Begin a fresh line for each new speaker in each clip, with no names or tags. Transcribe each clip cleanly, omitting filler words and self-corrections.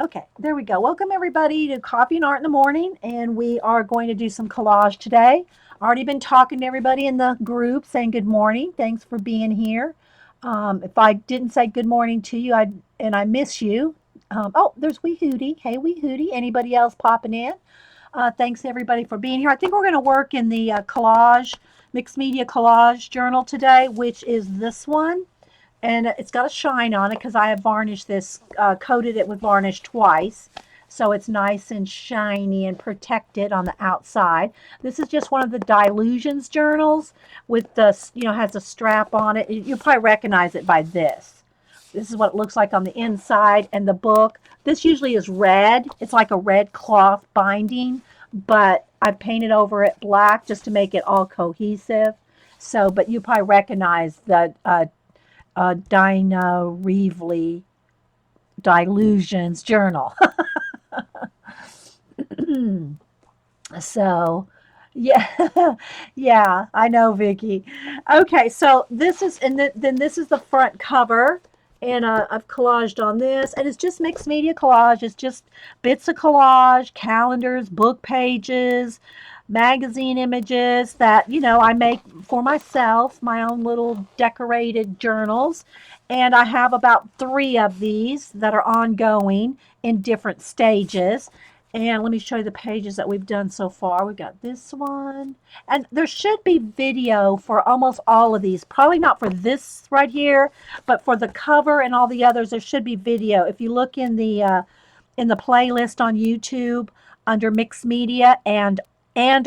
Okay, there we go. Welcome everybody to Coffee and Art in the Morning, and we are going to do some collage today. Already been talking to everybody in the group, saying good morning. Thanks for being here. If I didn't say good morning to you, I miss you. Oh, there's Wee Hootie. Hey, Wee Hootie. Anybody else popping in? Thanks everybody for being here. I think we're going to work in the collage, mixed media collage journal today, which is this one, and it's got a shine on it because I have varnished this, coated it with varnish twice. So it's nice and shiny and protected on the outside. This is just one of the Dilutions journals with the, has a strap on it. You'll probably recognize it by this. This is what it looks like on the inside, and the book. This usually is red. It's like a red cloth binding, but I've painted over it black just to make it all cohesive. So, but you probably recognize the Dinah Reevely Dilutions Journal. So, yeah, yeah, I know, Vicky. Okay, so this is, and then this is the front cover, and I've collaged on this, and it's just mixed media collage. It's just bits of collage, calendars, book pages, magazine images that I make for myself, my own little decorated journals, and I have about three of these that are ongoing in different stages. And let me show you the pages that we've done so far. We've got this one. And there should be video for almost all of these. Probably not for this right here, but for the cover and all the others, there should be video. If you look in the playlist on YouTube under mixed media and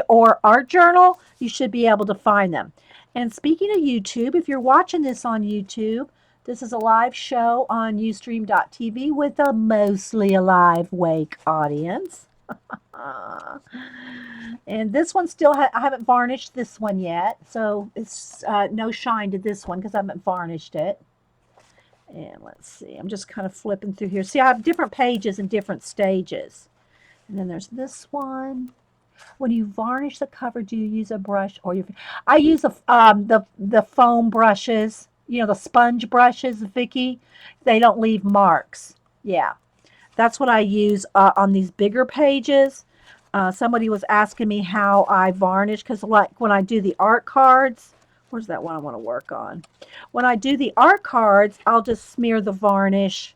or art journal, you should be able to find them. And speaking of YouTube, if you're watching this on YouTube, this is a live show on ustream.tv with a mostly alive wake audience. Uh, and this one still, I haven't varnished this one yet. So it's no shine to this one because I haven't varnished it. And let's see, I'm just kind of flipping through here. See, I have different pages in different stages. And then there's this one. When you varnish the cover, do you use a brush or your? I use the foam brushes. The sponge brushes, Vicky. They don't leave marks. Yeah, that's what I use on these bigger pages. Somebody was asking me how I varnish because, like, when I do the art cards, where's that one I want to work on? When I do the art cards, I'll just smear the varnish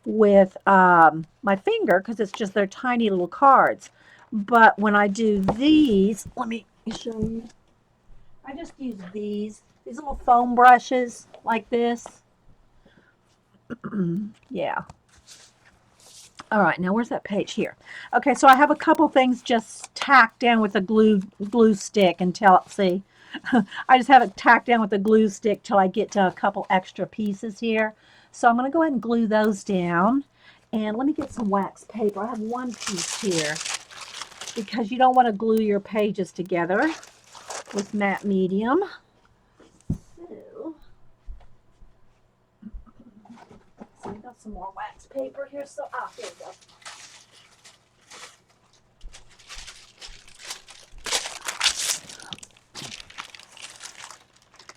with my finger because it's just they're tiny little cards. But when I do these, let me show you. I just use these little foam brushes like this. Yeah. All right, now where's that page here? Okay, so I have a couple things just tacked down with a glue stick until, see, I just have it tacked down with a glue stick till I get to a couple extra pieces here. So I'm going to go ahead and glue those down. And let me get some wax paper. I have one piece here because you don't want to glue your pages together with matte medium. So I got some more wax paper here. So, here we go.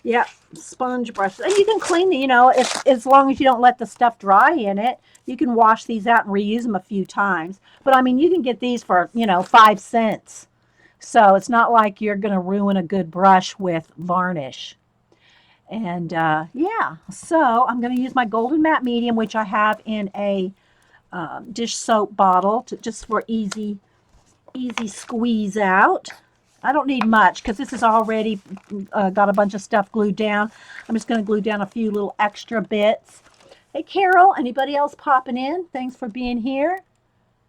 Yeah, sponge brushes. And you can clean the, if, as long as you don't let the stuff dry in it, you can wash these out and reuse them a few times. But I mean, you can get these for, 5 cents. So it's not like you're going to ruin a good brush with varnish. And yeah, so I'm going to use my golden matte medium, which I have in a dish soap bottle just for easy squeeze out. I don't need much because this is already got a bunch of stuff glued down. I'm just going to glue down a few little extra bits. Hey, Carol, anybody else popping in? Thanks for being here.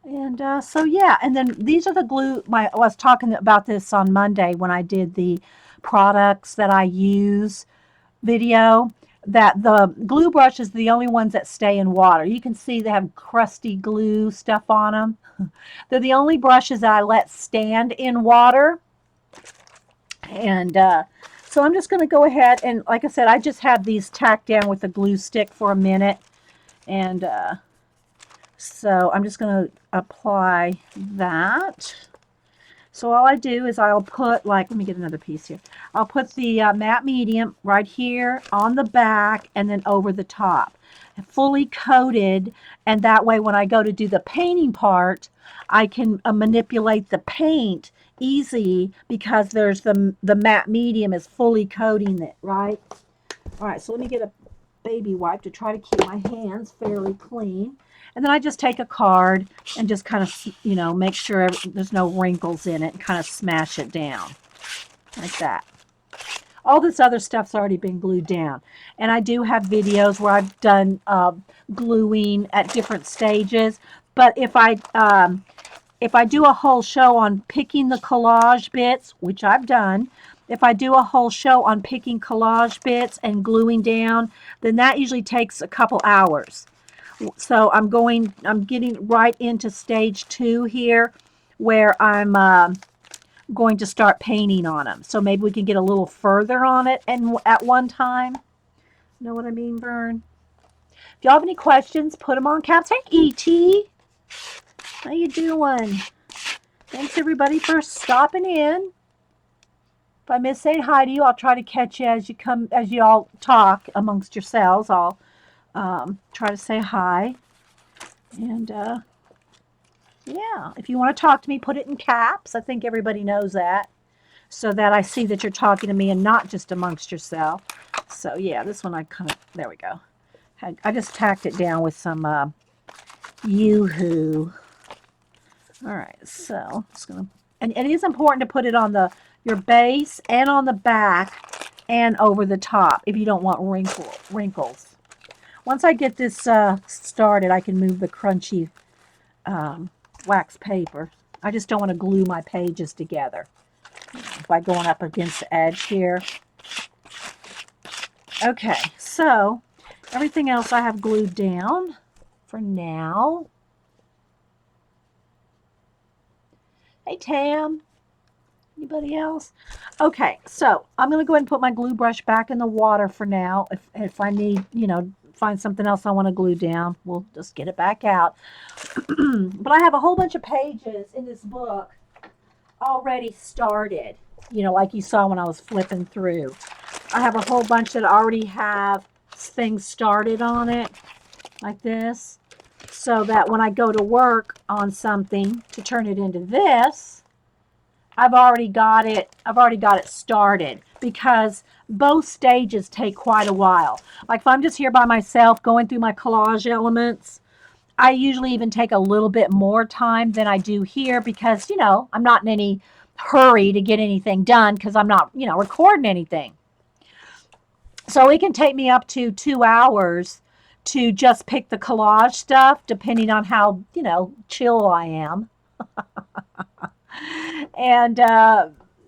And so, yeah, and then these are the glue. I was talking about this on Monday when I did the products that I use video, that the glue brush is the only ones that stay in water. You can see they have crusty glue stuff on them. They're the only brushes that I let stand in water. And so I'm just going to go ahead and, like I said, I just have these tacked down with a glue stick for a minute. And so I'm just going to apply that. So all I do is I'll put, like, let me get another piece here. I'll put the matte medium right here on the back and then over the top, fully coated, and that way when I go to do the painting part, I can manipulate the paint easy because there's the matte medium is fully coating it, right? All right, so let me get a baby wipe to try to keep my hands fairly clean. And then I just take a card and just kind of, you know, make sure there's no wrinkles in it and kind of smash it down like that. All this other stuff's already been glued down. And I do have videos where I've done gluing at different stages. But if I do a whole show on picking the collage bits, which I've done, if I do a whole show on picking collage bits and gluing down, then that usually takes a couple hours. So I'm getting right into stage 2 here, where I'm going to start painting on them. So maybe we can get a little further on it and at one time. Know what I mean, Vern? If y'all have any questions, put them on caps. Hey, E.T. How you doing? Thanks everybody for stopping in. If I miss saying hi to you, I'll try to catch you as you all talk amongst yourselves. I'll try to say hi. And yeah, if you want to talk to me, put it in caps. I think everybody knows that, so that I see that you're talking to me and not just amongst yourself. So yeah, this one there we go. I just tacked it down with some Yoo-hoo. All right, so it's gonna, and it is important to put it on your base and on the back and over the top if you don't want wrinkles. Once I get this started, I can move the crunchy wax paper. I just don't want to glue my pages together by going up against the edge here. Okay, so everything else I have glued down for now. Hey, Tam. Anybody else? Okay, so I'm going to go ahead and put my glue brush back in the water for now. If I need, you know, find something else I want to glue down, we'll just get it back out. But I have a whole bunch of pages in this book already started, you know, like you saw when I was flipping through. I have a whole bunch that already have things started on it, like this, so that when I go to work on something to turn it into this, I've already got it started, because both stages take quite a while. Like if I'm just here by myself going through my collage elements, I usually even take a little bit more time than I do here, because, you know, I'm not in any hurry to get anything done because I'm not, you know, recording anything. So it can take me up to 2 hours to just pick the collage stuff, depending on how, you know, chill I am. And,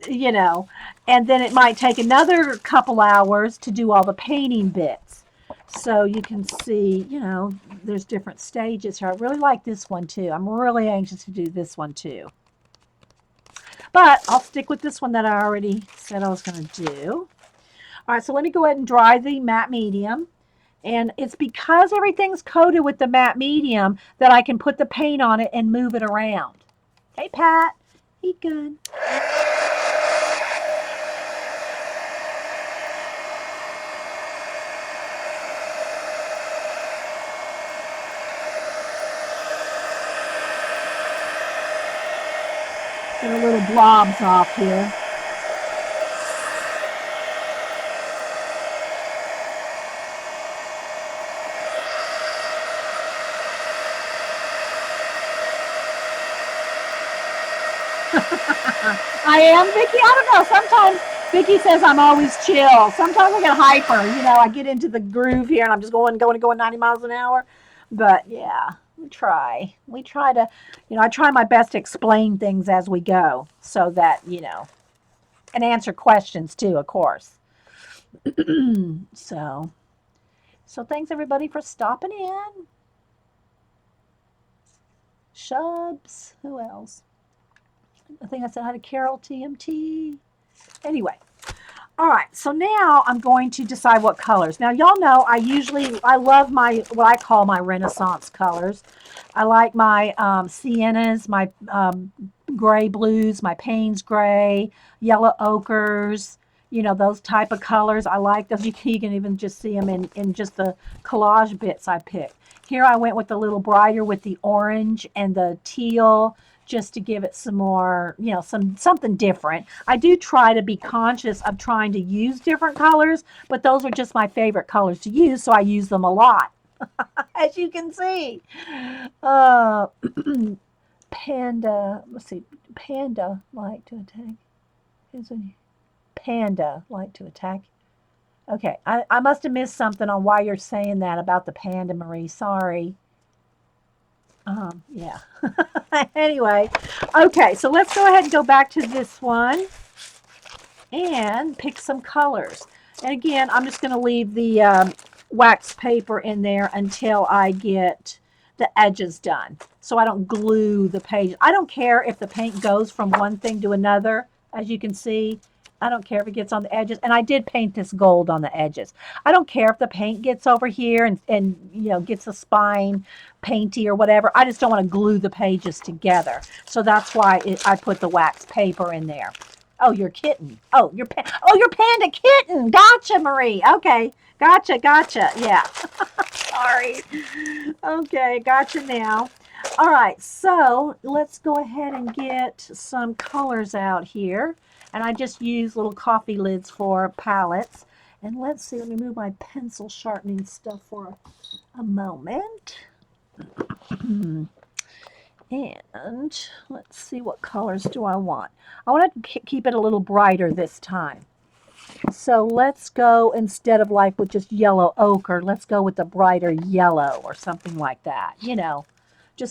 you know, and then it might take another couple hours to do all the painting bits. So you can see, you know, there's different stages here. I really like this one too. I'm really anxious to do this one too. But I'll stick with this one that I already said I was going to do. All right, so let me go ahead and dry the matte medium. And it's because everything's coated with the matte medium that I can put the paint on it and move it around. Hey, Pat. He good. Get a little blobs off here. I am, Vicky. I don't know. Sometimes Vicky says I'm always chill. Sometimes I get hyper. You know, I get into the groove here and I'm just going 90 miles an hour. But yeah, we try. We try to, you know, I try my best to explain things as we go so that, you know, and answer questions too, of course. So thanks everybody for stopping in. Shubs. Who else? I think I said hi to Carol TMT. Anyway, All right, so now I'm going to decide what colors. Now, y'all know I love my, what I call my Renaissance colors. I like my siennas, my gray blues, my Payne's gray, yellow ochres, those type of colors. I like those. You can even just see them in just the collage bits I picked. Here I went with a little brighter with the orange and the teal, just to give it some more, something different. I do try to be conscious of trying to use different colors, but those are just my favorite colors to use, so I use them a lot, as you can see. Uh, Panda, let's see, panda like to attack. Is a panda like to attack. Okay, I must have missed something on why you're saying that about the panda, Marie. Sorry. Yeah. Anyway, okay, so let's go ahead and go back to this one and pick some colors. And again, I'm just going to leave the wax paper in there until I get the edges done, so I don't glue the page. I don't care if the paint goes from one thing to another. As you can see, I don't care if it gets on the edges. And I did paint this gold on the edges. I don't care if the paint gets over here and gets a spine painty or whatever. I just don't want to glue the pages together. So that's why I put the wax paper in there. Oh, your kitten. Oh, your panda kitten. Gotcha, Marie. Okay. Gotcha. Yeah. Sorry. Okay, gotcha now. All right, so let's go ahead and get some colors out here. And I just use little coffee lids for palettes. And let's see, let me move my pencil sharpening stuff for a moment. And let's see, what colors do I want? I want to keep it a little brighter this time. So let's go, instead of like with just yellow ochre, let's go with a brighter yellow or something like that.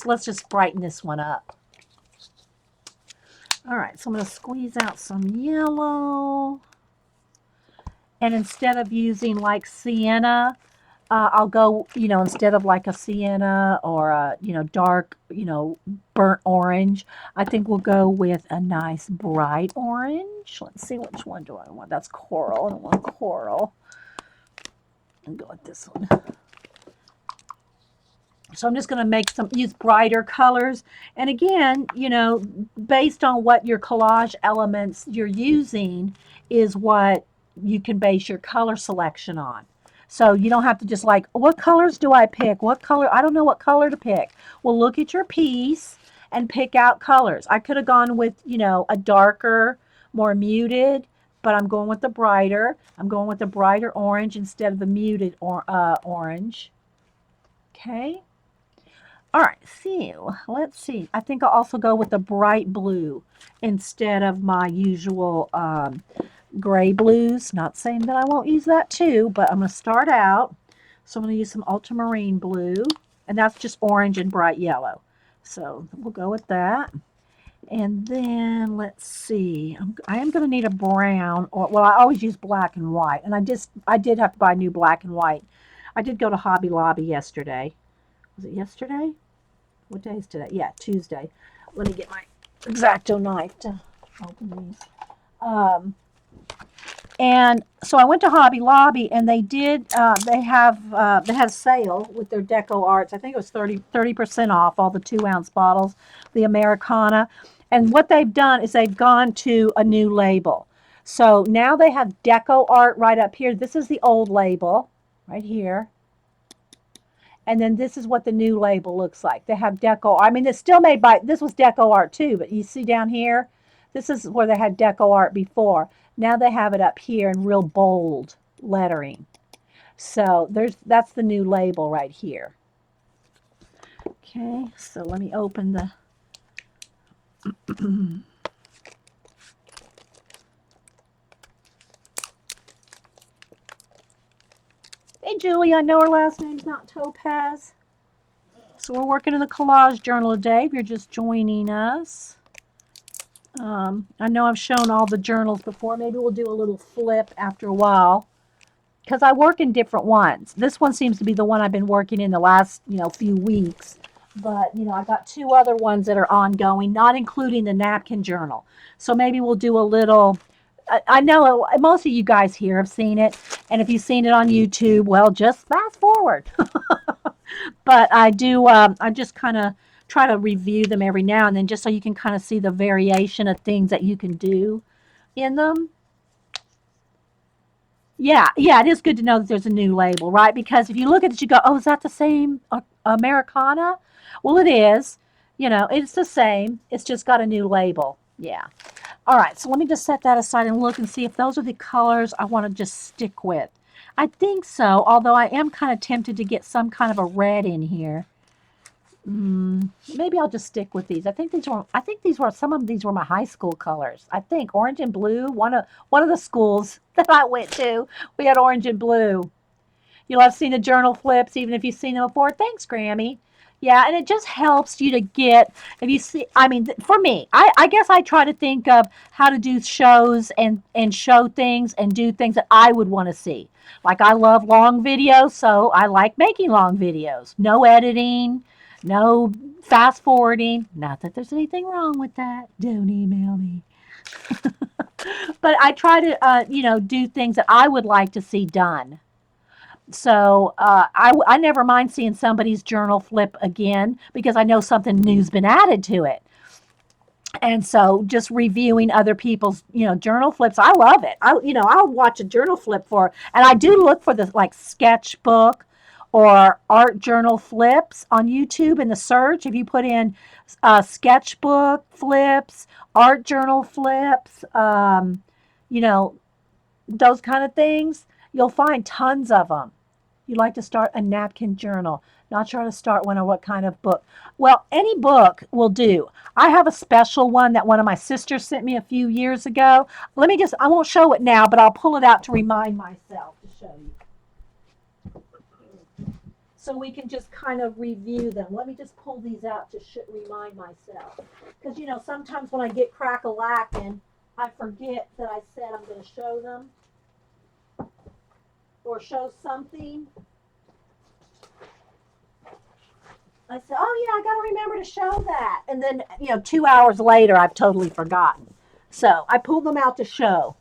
Let's just brighten this one up. All right, so I'm going to squeeze out some yellow. And instead of using like sienna, I'll go, instead of like a sienna or a, dark, burnt orange, I think we'll go with a nice bright orange. Let's see, which one do I want? That's coral. I don't want coral. And go with this one. So I'm just going to use brighter colors. And again, based on what your collage elements you're using is what you can base your color selection on. So you don't have to just like, what colors do I pick? What color? I don't know what color to pick. Well, look at your piece and pick out colors. I could have gone with, a darker, more muted, but I'm going with the brighter. I'm going with the brighter orange instead of the muted orange. Okay. All right, so let's see. I think I'll also go with a bright blue instead of my usual gray blues. Not saying that I won't use that too, but I'm going to start out. So I'm going to use some ultramarine blue, and that's just orange and bright yellow. So we'll go with that. And then let's see. I am going to need a brown, well, I always use black and white, and I did have to buy new black and white. I did go to Hobby Lobby yesterday. Was it yesterday? What day is today? Yeah, Tuesday. Let me get my X-Acto knife to open these. And so I went to Hobby Lobby, and they had a sale with their Deco Arts. I think it was 30% off all the 2-ounce bottles, the Americana. And what they've done is they've gone to a new label. So now they have Deco Art right up here. This is the old label right here. And then this is what the new label looks like. They have Deco. I mean, it's still made by, this was Deco Art too, but you see down here, this is where they had Deco Art before. Now they have it up here in real bold lettering. So that's the new label right here. Okay, so let me open the Hey Julie, I know her last name's not Topaz. So we're working in the collage journal today if you're just joining us. I know I've shown all the journals before. Maybe we'll do a little flip after a while, because I work in different ones. This one seems to be the one I've been working in the last, few weeks. But, I got 2 other ones that are ongoing, not including the napkin journal. So maybe we'll do a little I know most of you guys here have seen it, and if you've seen it on YouTube, well, just fast forward. But I do, I just kind of try to review them every now and then, just so you can kind of see the variation of things that you can do in them. Yeah, yeah, it is good to know that there's a new label, right? Because if you look at it, you go, "Oh, is that the same Americana?" Well, it is. You know, it's the same. It's just got a new label. Yeah. All right, so let me just set that aside and look and see if those are the colors I want to just stick with. I think so, although I am kind of tempted to get some kind of a red in here. Maybe I'll just stick with these. I think these were some of these were my high school colors. I think orange and blue. One of the schools that I went to, we had orange and blue. You'll have seen the journal flips, even if you've seen them before. Thanks, Grammy. Yeah, and it just helps you to get, if you see, I mean, for me, I guess I try to think of how to do shows and show things and do things that I would want to see. Like I love long videos, so I like making long videos. No editing, no fast forwarding. Not that there's anything wrong with that. Don't email me. But I try to, do things that I would like to see done. So I never mind seeing somebody's journal flip again because I know something new's been added to it. And so just reviewing other people's, journal flips, I love it. I'll watch a journal flip and I do look for the like sketchbook or art journal flips on YouTube in the search. If you put in sketchbook flips, art journal flips, you know, those kind of things, you'll find tons of them. You'd like to start a napkin journal. Not sure how to start one or what kind of book. Well, any book will do. I have a special one that one of my sisters sent me a few years ago. I won't show it now, but I'll pull it out to remind myself to show you. So we can just kind of review them. Let me just pull these out to remind myself. Because, sometimes when I get crack-a-lackin', I forget that I said I'm going to show them or show something. I said, "Oh yeah, I got to remember to show that." And then, 2 hours later, I've totally forgotten. So I pulled them out to show.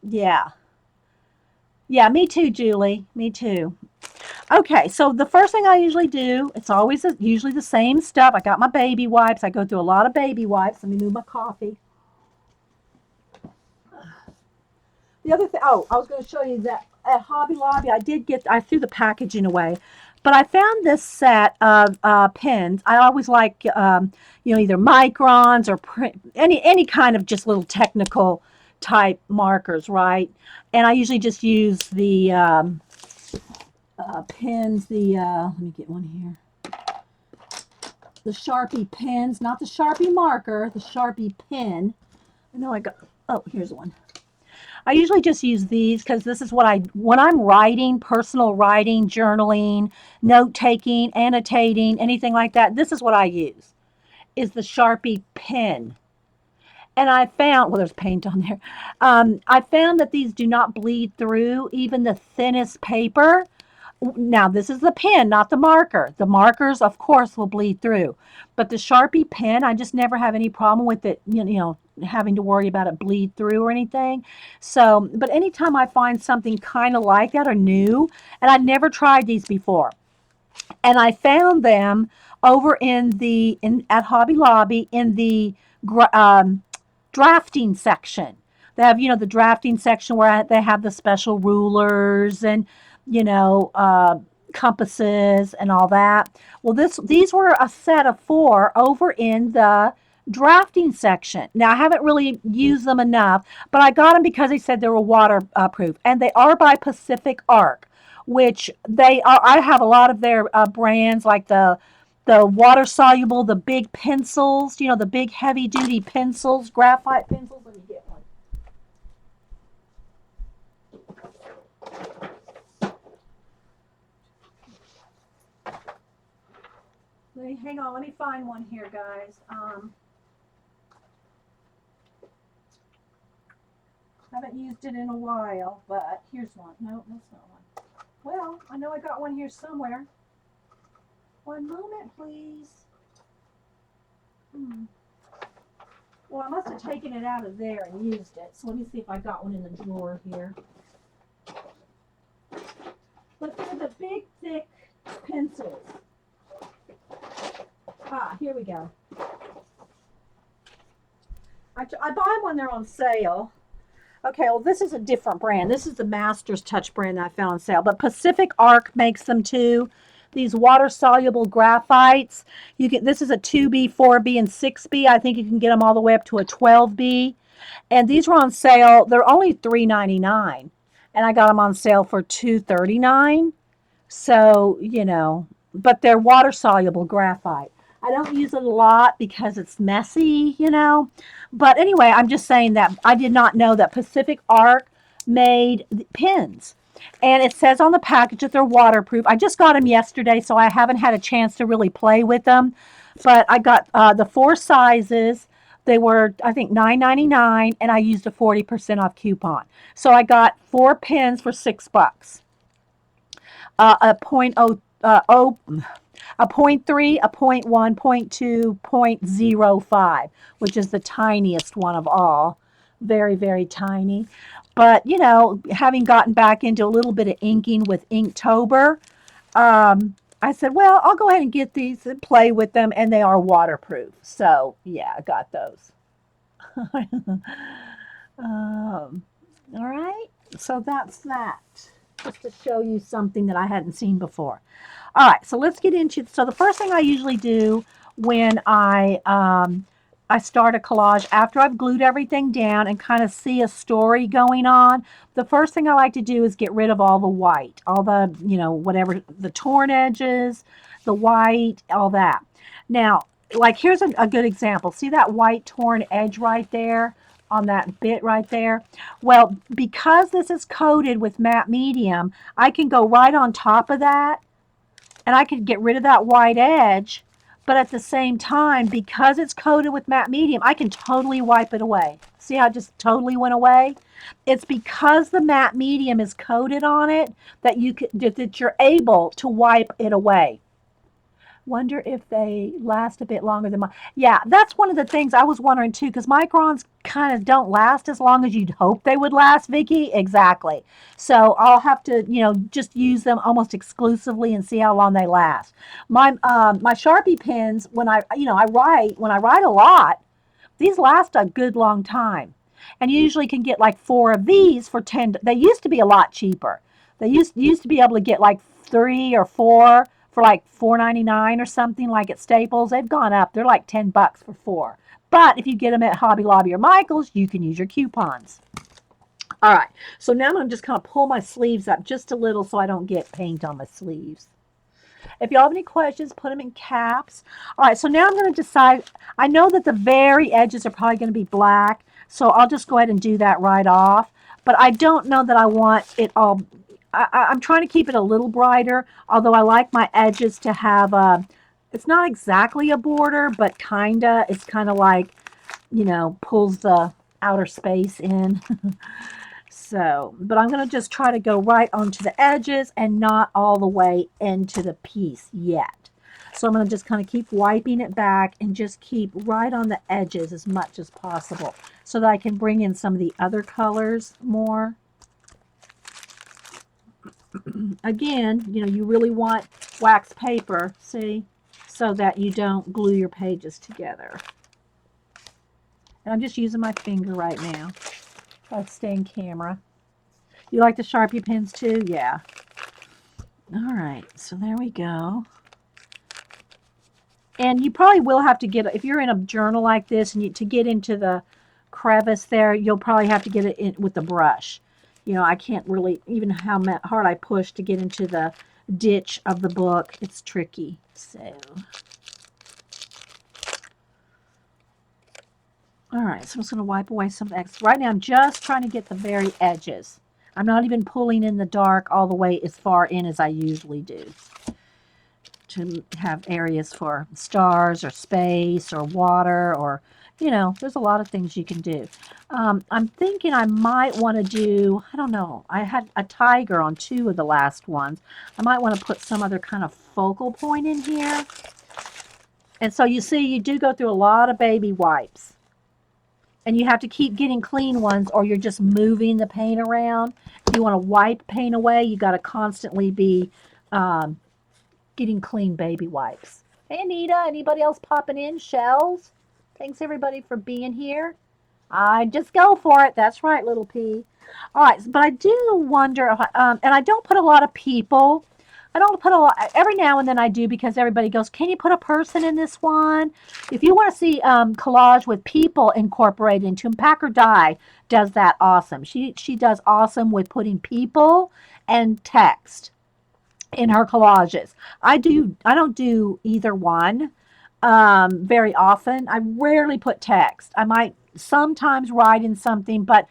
Yeah. Yeah, me too, Julie. Me too. Okay, so the first thing I usually do, it's always usually the same stuff. I got my baby wipes. I go through a lot of baby wipes. Let me move my coffee. The other thing, oh, I was going to show you that at Hobby Lobby, I threw the packaging away, but I found this set of pens. I always like, either microns or any kind of just little technical type markers, right? And I usually just use the pens, let me get one here. The Sharpie pens, not the Sharpie marker, the Sharpie pen. I know here's one. I usually just use these because this is when I'm writing, personal writing, journaling, note taking, annotating, anything like that, this is what I use, is the Sharpie pen. And I found, well, there's paint on there. I found that these do not bleed through even the thinnest paper. Now, this is the pen, not the marker. The markers, of course, will bleed through. But the Sharpie pen, I just never have any problem with it, having to worry about it bleed through or anything. So, but anytime I find something kind of like that or new, and I'd never tried these before, and I found them over at Hobby Lobby in the drafting section. They have, the drafting section where they have the special rulers and, you know, uh, compasses and all that. Well, these were a set of 4 over in the drafting section. Now, I haven't really used them enough, but I got them because they said they were waterproof, and they are by Pacific Arc, which they are. I have a lot of their brands, like the water soluble, the big pencils, the big heavy duty pencils, graphite pencils. Let me get one. Hang on, let me find one here, guys. Haven't used it in a while, but here's one. No, that's not one. Well, I know I got one here somewhere. One moment, please. Well, I must have taken it out of there and used it. So let me see if I got one in the drawer here. But they're the big, thick pencils. Ah, here we go. I buy them when they're on sale. Okay, well, this is a different brand. This is the Masters Touch brand that I found on sale. But Pacific Arc makes them too. These water-soluble graphites. You can. This is a 2B, 4B, and 6B. I think you can get them all the way up to a 12B. And these were on sale. They're only $3.99, and I got them on sale for $2.39. So, but they're water soluble graphite. I don't use it a lot because it's messy. But anyway, I'm just saying that I did not know that Pacific Arc made pens. And it says on the package that they're waterproof. I just got them yesterday, so I haven't had a chance to really play with them. But I got the four sizes. They were, I think, $9.99, and I used a 40% off coupon. So I got four pens for $6. A point a point 0.3, a point 1, point 2, point 0.05, which is the tiniest one of all. Very, very tiny. But, having gotten back into a little bit of inking with Inktober, I said, well, I'll go ahead and get these and play with them, and they are waterproof. So, yeah, I got those. All right, so that's that. Just to show you something that I hadn't seen before. All right, so let's get into. So the first thing I usually do when I start a collage after I've glued everything down and kind of see a story going on. The first thing I like to do is get rid of all the white, all the whatever the torn edges, the white, all that. Now, like here's a good example. See that white torn edge right there on that bit right there? Well, because this is coated with matte medium, I can go right on top of that and I can get rid of that white edge. But at the same time, because it's coated with matte medium, I can totally wipe it away. See how it just totally went away? It's because the matte medium is coated on it that you're able to wipe it away. Wonder if they last a bit longer than mine. Yeah, that's one of the things I was wondering too, because microns kind of don't last as long as you'd hope they would last, Vicky. Exactly. So I'll have to, just use them almost exclusively and see how long they last. My Sharpie pens, when I write a lot, these last a good long time. And you usually can get like four of these for 10. They used to be a lot cheaper. They used to be able to get like three or four for like $4.99 or something like at Staples. They've gone up. They're like $10 for four. But if you get them at Hobby Lobby or Michael's, you can use your coupons. All right. So now I'm going to just kind of pull my sleeves up just a little so I don't get paint on my sleeves. If you have any questions, put them in caps. All right, so now I'm going to decide. I know that the very edges are probably going to be black, so I'll just go ahead and do that right off. But I don't know that I want it all. I'm trying to keep it a little brighter, although I like my edges to have it's not exactly a border, but kinda. It's kind of like, pulls the outer space in. So, but I'm going to just try to go right onto the edges and not all the way into the piece yet. So I'm going to just kind of keep wiping it back and just keep right on the edges as much as possible so that I can bring in some of the other colors more. Again, you really want wax paper, see, so that you don't glue your pages together. And I'm just using my finger right now. Try to stay in camera. You like the Sharpie pens too? Yeah. All right, so there we go. And you probably will have to get, if you're in a journal like this, and to get into the crevice there, you'll probably have to get it in with the brush. I can't really, even how hard I push to get into the ditch of the book, it's tricky. So, all right, so I'm just going to wipe away some excess. Right now, I'm just trying to get the very edges. I'm not even pulling in the dark all the way as far in as I usually do, to have areas for stars or space or water or, there's a lot of things you can do. I'm thinking I might want to do, I don't know, I had a tiger on two of the last ones. I might want to put some other kind of focal point in here. And so you see, you do go through a lot of baby wipes. And you have to keep getting clean ones or you're just moving the paint around. If you want to wipe paint away, you got to constantly be um, getting clean baby wipes. Hey, Anita, anybody else popping in? Shells? Thanks, everybody, for being here. I just go for it. That's right, little P. All right, but I do wonder, and I don't put a lot of people. I don't put a lot. Every now and then I do because everybody goes, "Can you put a person in this one?" If you want to see collage with people incorporated into them, Packer Dye does that awesome. She does awesome with putting people and text in her collages. I don't do either one very often. I rarely put text. I might sometimes write in something, but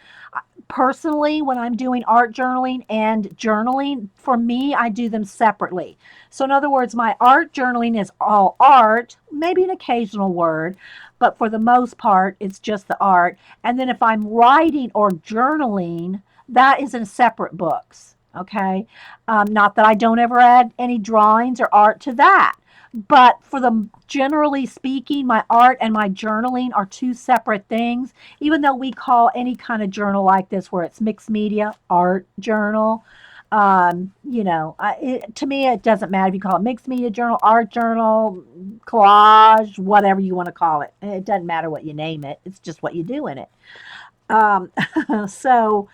personally, when I'm doing art journaling and journaling, for me, I do them separately. So, in other words, my art journaling is all art, maybe an occasional word, but for the most part, it's just the art. And then if I'm writing or journaling, that is in separate books. Okay. Not that I don't ever add any drawings or art to that. But for the generally speaking, my art and my journaling are two separate things. Even though we call any kind of journal like this, where it's mixed media, art journal, to me, it doesn't matter if you call it mixed media journal, art journal, collage, whatever you want to call it. It doesn't matter what you name it. It's just what you do in it. Um, so,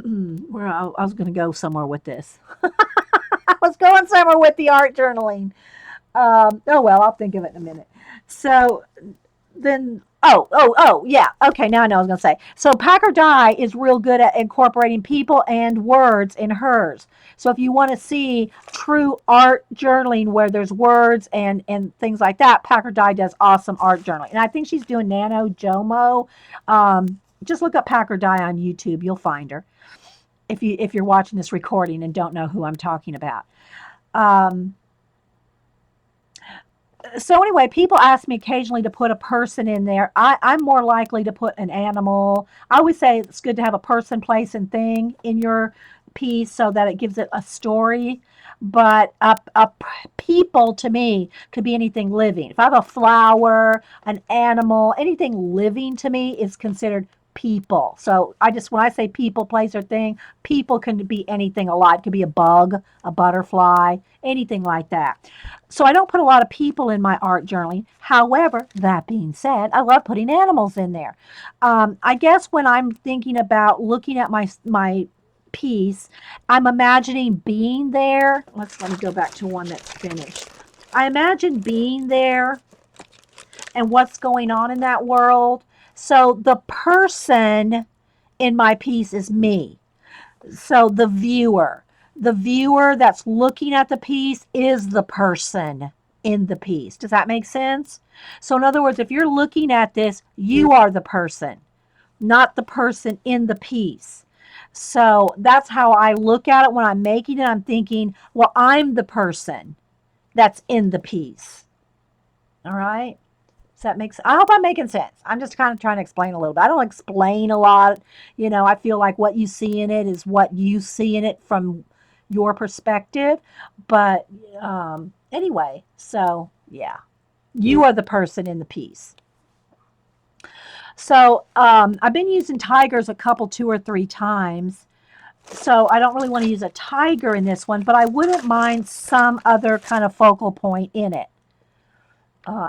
where I was going to go somewhere with this. I was going somewhere with the art journaling. Oh well, I'll think of it in a minute. So then, yeah. Okay, now I know what I was going to say. So Packer Dye is real good at incorporating people and words in hers. So if you want to see true art journaling where there's words and things like that, Packer Dye does awesome art journaling. And I think she's doing Nano Jomo. Just look up Packer Dye on YouTube. You'll find her if you're watching this recording and don't know who I'm talking about. Um, so anyway, people ask me occasionally to put a person in there. I'm more likely to put an animal. I always say it's good to have a person, place, and thing in your piece so that it gives it a story. But people to me could be anything living. If I have a flower, an animal, anything living to me is considered people. So when I say people, place, or thing, people can be anything alive. It could be a bug, a butterfly, anything like that. So I don't put a lot of people in my art journaling. However, that being said, I love putting animals in there. I guess when I'm thinking about looking at my piece, I'm imagining being there. Let me go back to one that's finished. I imagine being there and what's going on in that world. So the person in my piece is me. So the viewer that's looking at the piece is the person in the piece. Does that make sense? So, in other words, if you're looking at this, you are the person, not the person in the piece. So, that's how I look at it when I'm making it. I'm thinking, well, I'm the person that's in the piece. All right. Does that make sense? I hope I'm making sense. I'm just kind of trying to explain a little bit. I don't explain a lot. I feel like what you see in it is what you see in it from your perspective. But anyway, so yeah, you are the person in the piece. So I've been using tigers a couple, 2 or 3 times. So I don't really want to use a tiger in this one, but I wouldn't mind some other kind of focal point in it.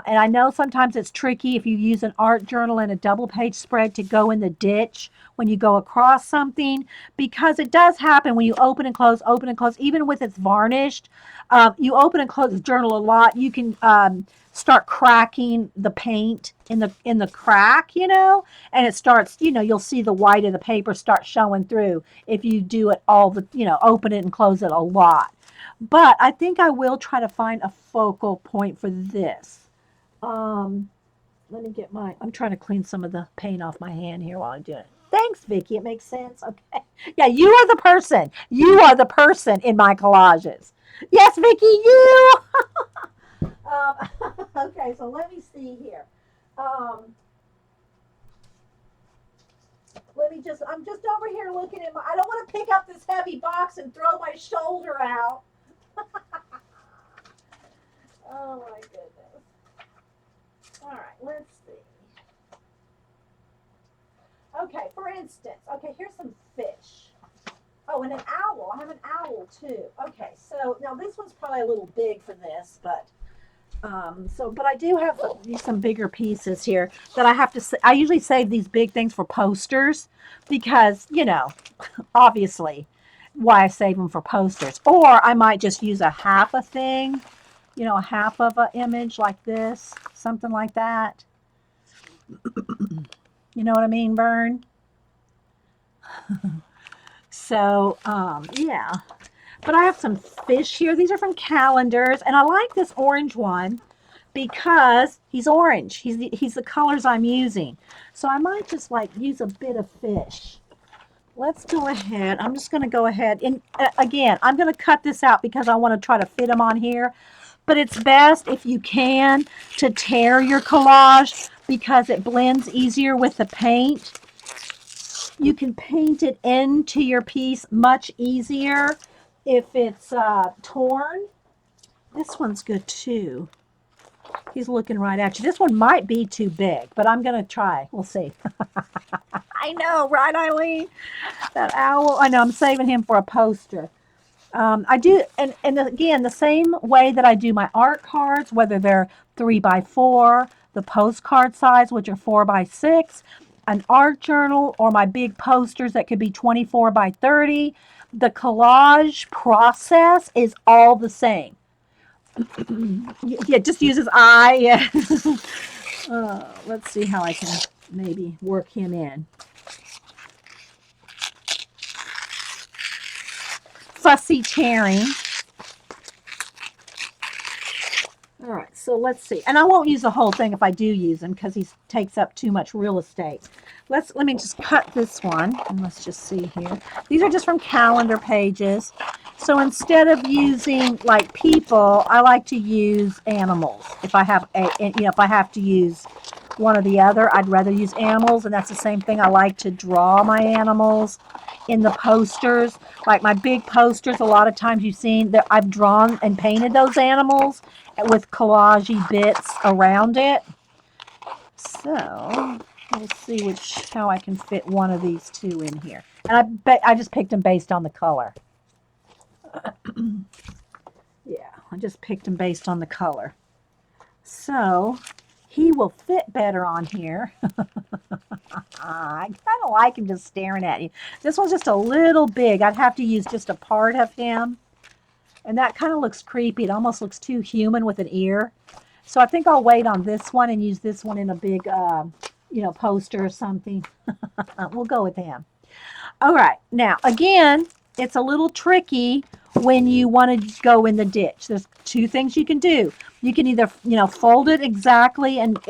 And I know sometimes it's tricky if you use an art journal and a double page spread to go in the ditch when you go across something, because it does happen when you open and close, even with it's varnished. You open and close the journal a lot, you can start cracking the paint in the crack, and it starts, you'll see the white of the paper start showing through if you do it open it and close it a lot. But I think I will try to find a focal point for this. Um, Let me get I'm trying to clean some of the paint off my hand here while I'm doing it. Thanks, Vicky. It makes sense. Okay. Yeah, you are the person. You are the person in my collages. Yes, Vicky, you. Okay, so let me see here. Um, I'm just over here looking at I don't want to pick up this heavy box and throw my shoulder out. Oh my goodness. All right, let's see. instance, okay, here's some fish. Oh, and an owl. I have an owl too. Okay, so now this one's probably a little big for this, but but I do have some bigger pieces here that I have to. I usually save these big things for posters because obviously, why I save them for posters. Or I might just use a half a thing, a half of an image like this, something like that. You know what I mean, Vern? So, yeah. But I have some fish here. These are from calendars, and I like this orange one because he's orange. He's the colors I'm using. So I might just like use a bit of fish. Let's go ahead. I'm just going to go ahead. And again, I'm going to cut this out because I want to try to fit them on here. But it's best if you can to tear your collage because it blends easier with the paint. You can paint it into your piece much easier if it's torn. This one's good too. He's looking right at you. This one might be too big, but I'm going to try. We'll see. I know, right, Eileen? That owl. I know, I'm saving him for a poster. I do, and again, the same way that I do my art cards, whether they're 3x4, the postcard size, which are 4x6, an art journal, or my big posters that could be 24x30, the collage process is all the same. Yeah, just use his eye. Yeah. Let's see how I can maybe work him in. Fussy tearing. All right, so let's see. And I won't use the whole thing if I do use him because he takes up too much real estate. Let me just cut this one and let's just see here. These are just from calendar pages. So instead of using like people, I like to use animals. If I have if I have to use one or the other, I'd rather use animals, and that's the same thing. I like to draw my animals in the posters. Like my big posters, a lot of times you've seen that I've drawn and painted those animals with collagey bits around it. So we'll see how I can fit one of these two in here. And I just picked them based on the color. Yeah, I just picked them based on the color. So he will fit better on here. I kind of like him just staring at you. This one's just a little big. I'd have to use just a part of him. And that kind of looks creepy. It almost looks too human with an ear. So I think I'll wait on this one and use this one in a big, poster or something. We'll go with him. All right. Now, again, it's a little tricky when you want to go in the ditch. There's two things you can do. You can either, fold it exactly and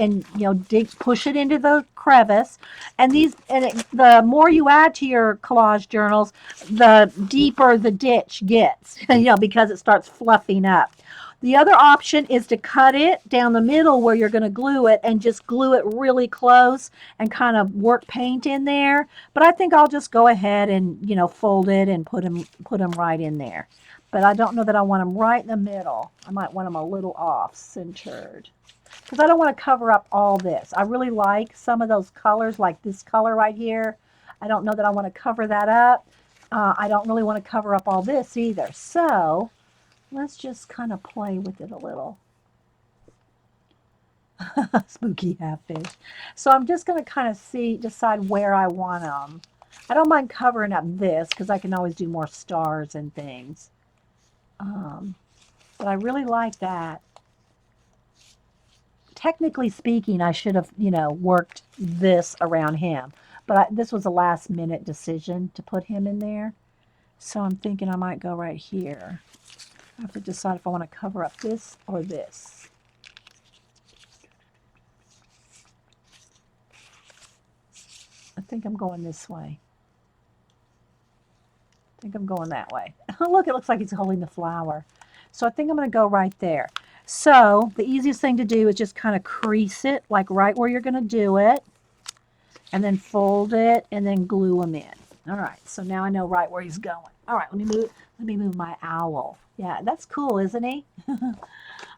push it into the crevice. And the more you add to your collage journals, the deeper the ditch gets, because it starts fluffing up. The other option is to cut it down the middle where you're going to glue it and just glue it really close and kind of work paint in there. But I think I'll just go ahead and, fold it and put them right in there. But I don't know that I want them right in the middle. I might want them a little off centered because I don't want to cover up all this. I really like some of those colors, like this color right here. I don't know that I want to cover that up. I don't really want to cover up all this either. So let's just kind of play with it a little. Spooky half-fish. So I'm just going to kind of decide where I want them. I don't mind covering up this because I can always do more stars and things. But I really like that. Technically speaking, I should have, worked this around him. But this was a last minute decision to put him in there. So I'm thinking I might go right here. I have to decide if I want to cover up this or this. I think I'm going this way. I think I'm going that way. Look, it looks like he's holding the flower. So I think I'm going to go right there. So the easiest thing to do is just kind of crease it, like right where you're going to do it. And then fold it and then glue them in. All right, so now I know right where he's going. All right, let me move my owl. Yeah, that's cool, isn't he?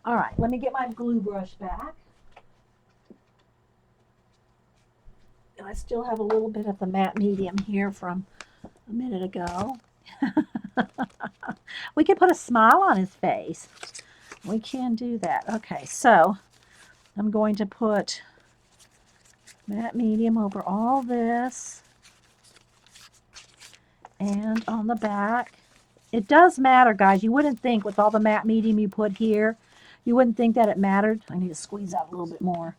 All right, let me get my glue brush back. I still have a little bit of the matte medium here from a minute ago. We can put a smile on his face. We can do that. Okay, so I'm going to put matte medium over all this and on the back. It does matter, guys. You wouldn't think with all the matte medium you put here, you wouldn't think that it mattered. I need to squeeze out a little bit more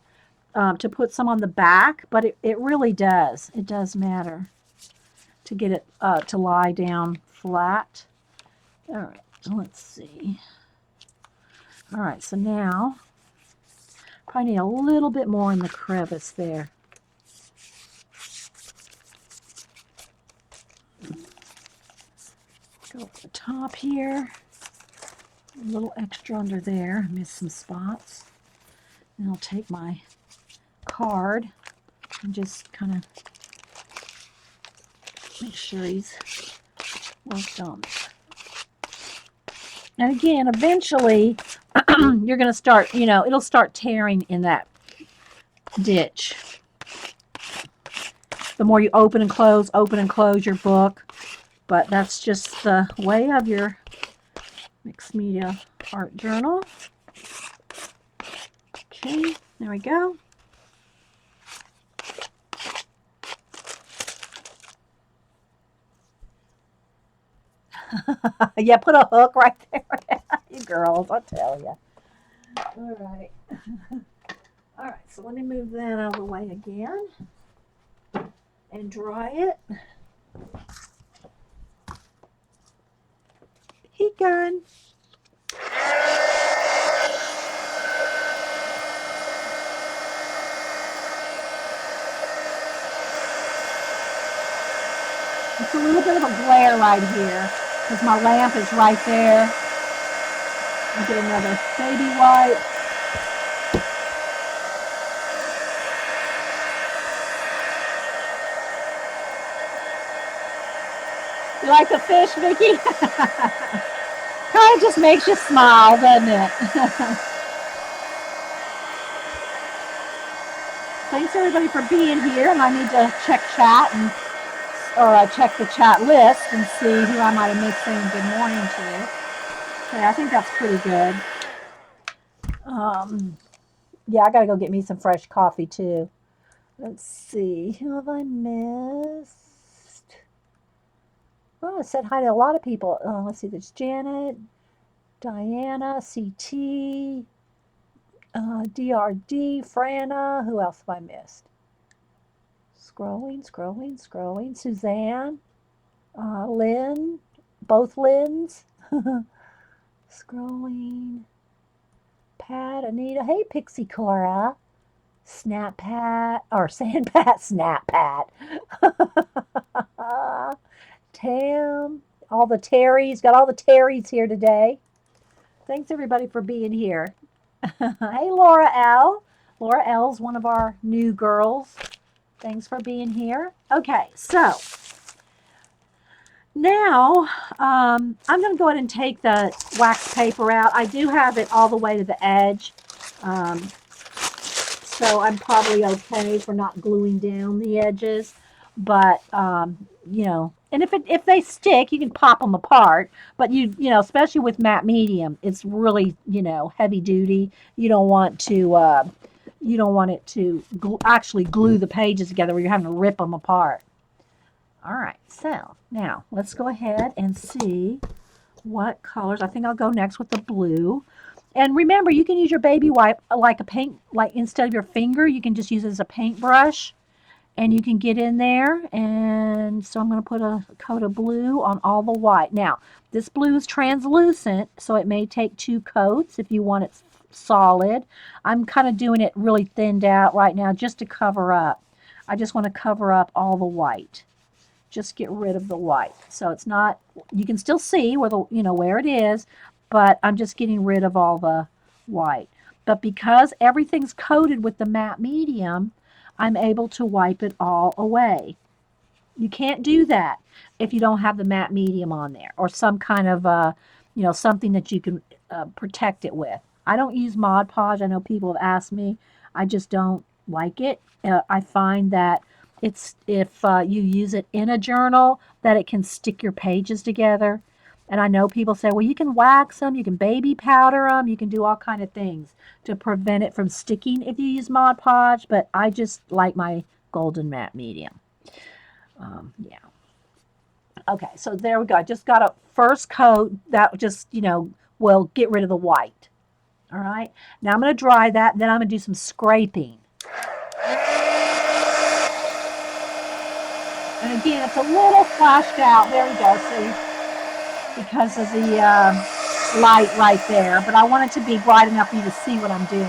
to put some on the back, but it really does. It does matter to get it to lie down flat. All right, let's see. All right, so now probably need a little bit more in the crevice there. Go up the top here. A little extra under there. Missed some spots. And I'll take my card and just kind of make sure he's worked on it. And again, eventually, you're going to start, it'll start tearing in that ditch. The more you open and close your book. But that's just the way of your mixed media art journal. Okay, there we go. Yeah, put a hook right there. You girls, I'll tell you. All right. All right, so let me move that out of the way again and dry it. Heat gun. It's a little bit of a glare right here because my lamp is right there. I'll get another baby wipe. You like the fish, Vicki? Kind of just makes you smile, doesn't it? Thanks everybody for being here, and I need to check chat or check the chat list and see who I might have missed saying good morning to. Okay, I think that's pretty good. Yeah, I gotta go get me some fresh coffee too. Let's see, who have I missed? Oh, I said hi to a lot of people. Let's see, there's Janet, Diana, CT, DRD, Franna. Who else have I missed? Scrolling. Suzanne, Lynn, both Lynn's. Scrolling. Pat, Anita. Hey, Pixie Cora. Snap Pat, or Sand Pat, Snap Pat. Tam, all the Terrys. Got all the Terrys here today. Thanks everybody for being here. Hey, Laura L. Laura L's one of our new girls. Thanks for being here. Okay, so now I'm going to go ahead and take the wax paper out. I do have it all the way to the edge, so I'm probably okay for not gluing down the edges. But and if they stick, you can pop them apart. But especially with matte medium, it's really heavy duty. You don't want it to actually glue the pages together where you're having to rip them apart. All right, so now let's go ahead and see what colors. I think I'll go next with the blue. And remember, you can use your baby wipe like a paint, like instead of your finger, you can just use it as a paintbrush. And you can get in there, and so I'm going to put a coat of blue on all the white. Now, this blue is translucent, so it may take 2 coats if you want it solid. I'm kind of doing it really thinned out right now just to cover up. I just want to cover up all the white. Just get rid of the white. So it's not, you can still see where where it is, but I'm just getting rid of all the white. But because everything's coated with the matte medium, I'm able to wipe it all away. You can't do that if you don't have the matte medium on there or some kind of, something that you can protect it with. I don't use Mod Podge. I know people have asked me. I just don't like it. I find that It's if you use it in a journal that it can stick your pages together. And I know people say, well, you can wax them, you can baby powder them, you can do all kind of things to prevent it from sticking if you use Mod Podge. But I just like my golden matte medium. Yeah. Okay, so there we go. I just got a first coat that just, will get rid of the white. All right. Now I'm going to dry that, and then I'm going to do some scraping. And again, it's a little flashed out. There we go. See, because of the light right there. But I want it to be bright enough for you to see what I'm doing.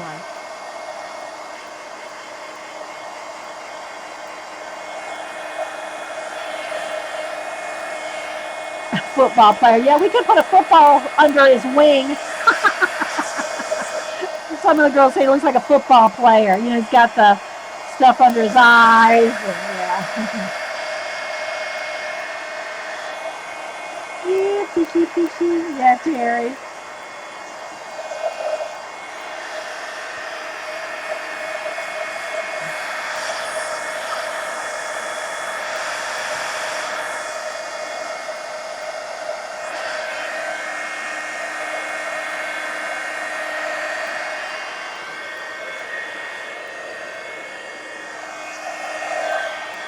Football player. Yeah, we could put a football under his wing. Some of the girls say he looks like a football player. He's got the stuff under his eyes. And, yeah. Yeah, fishy, fishy. Yeah, Terry.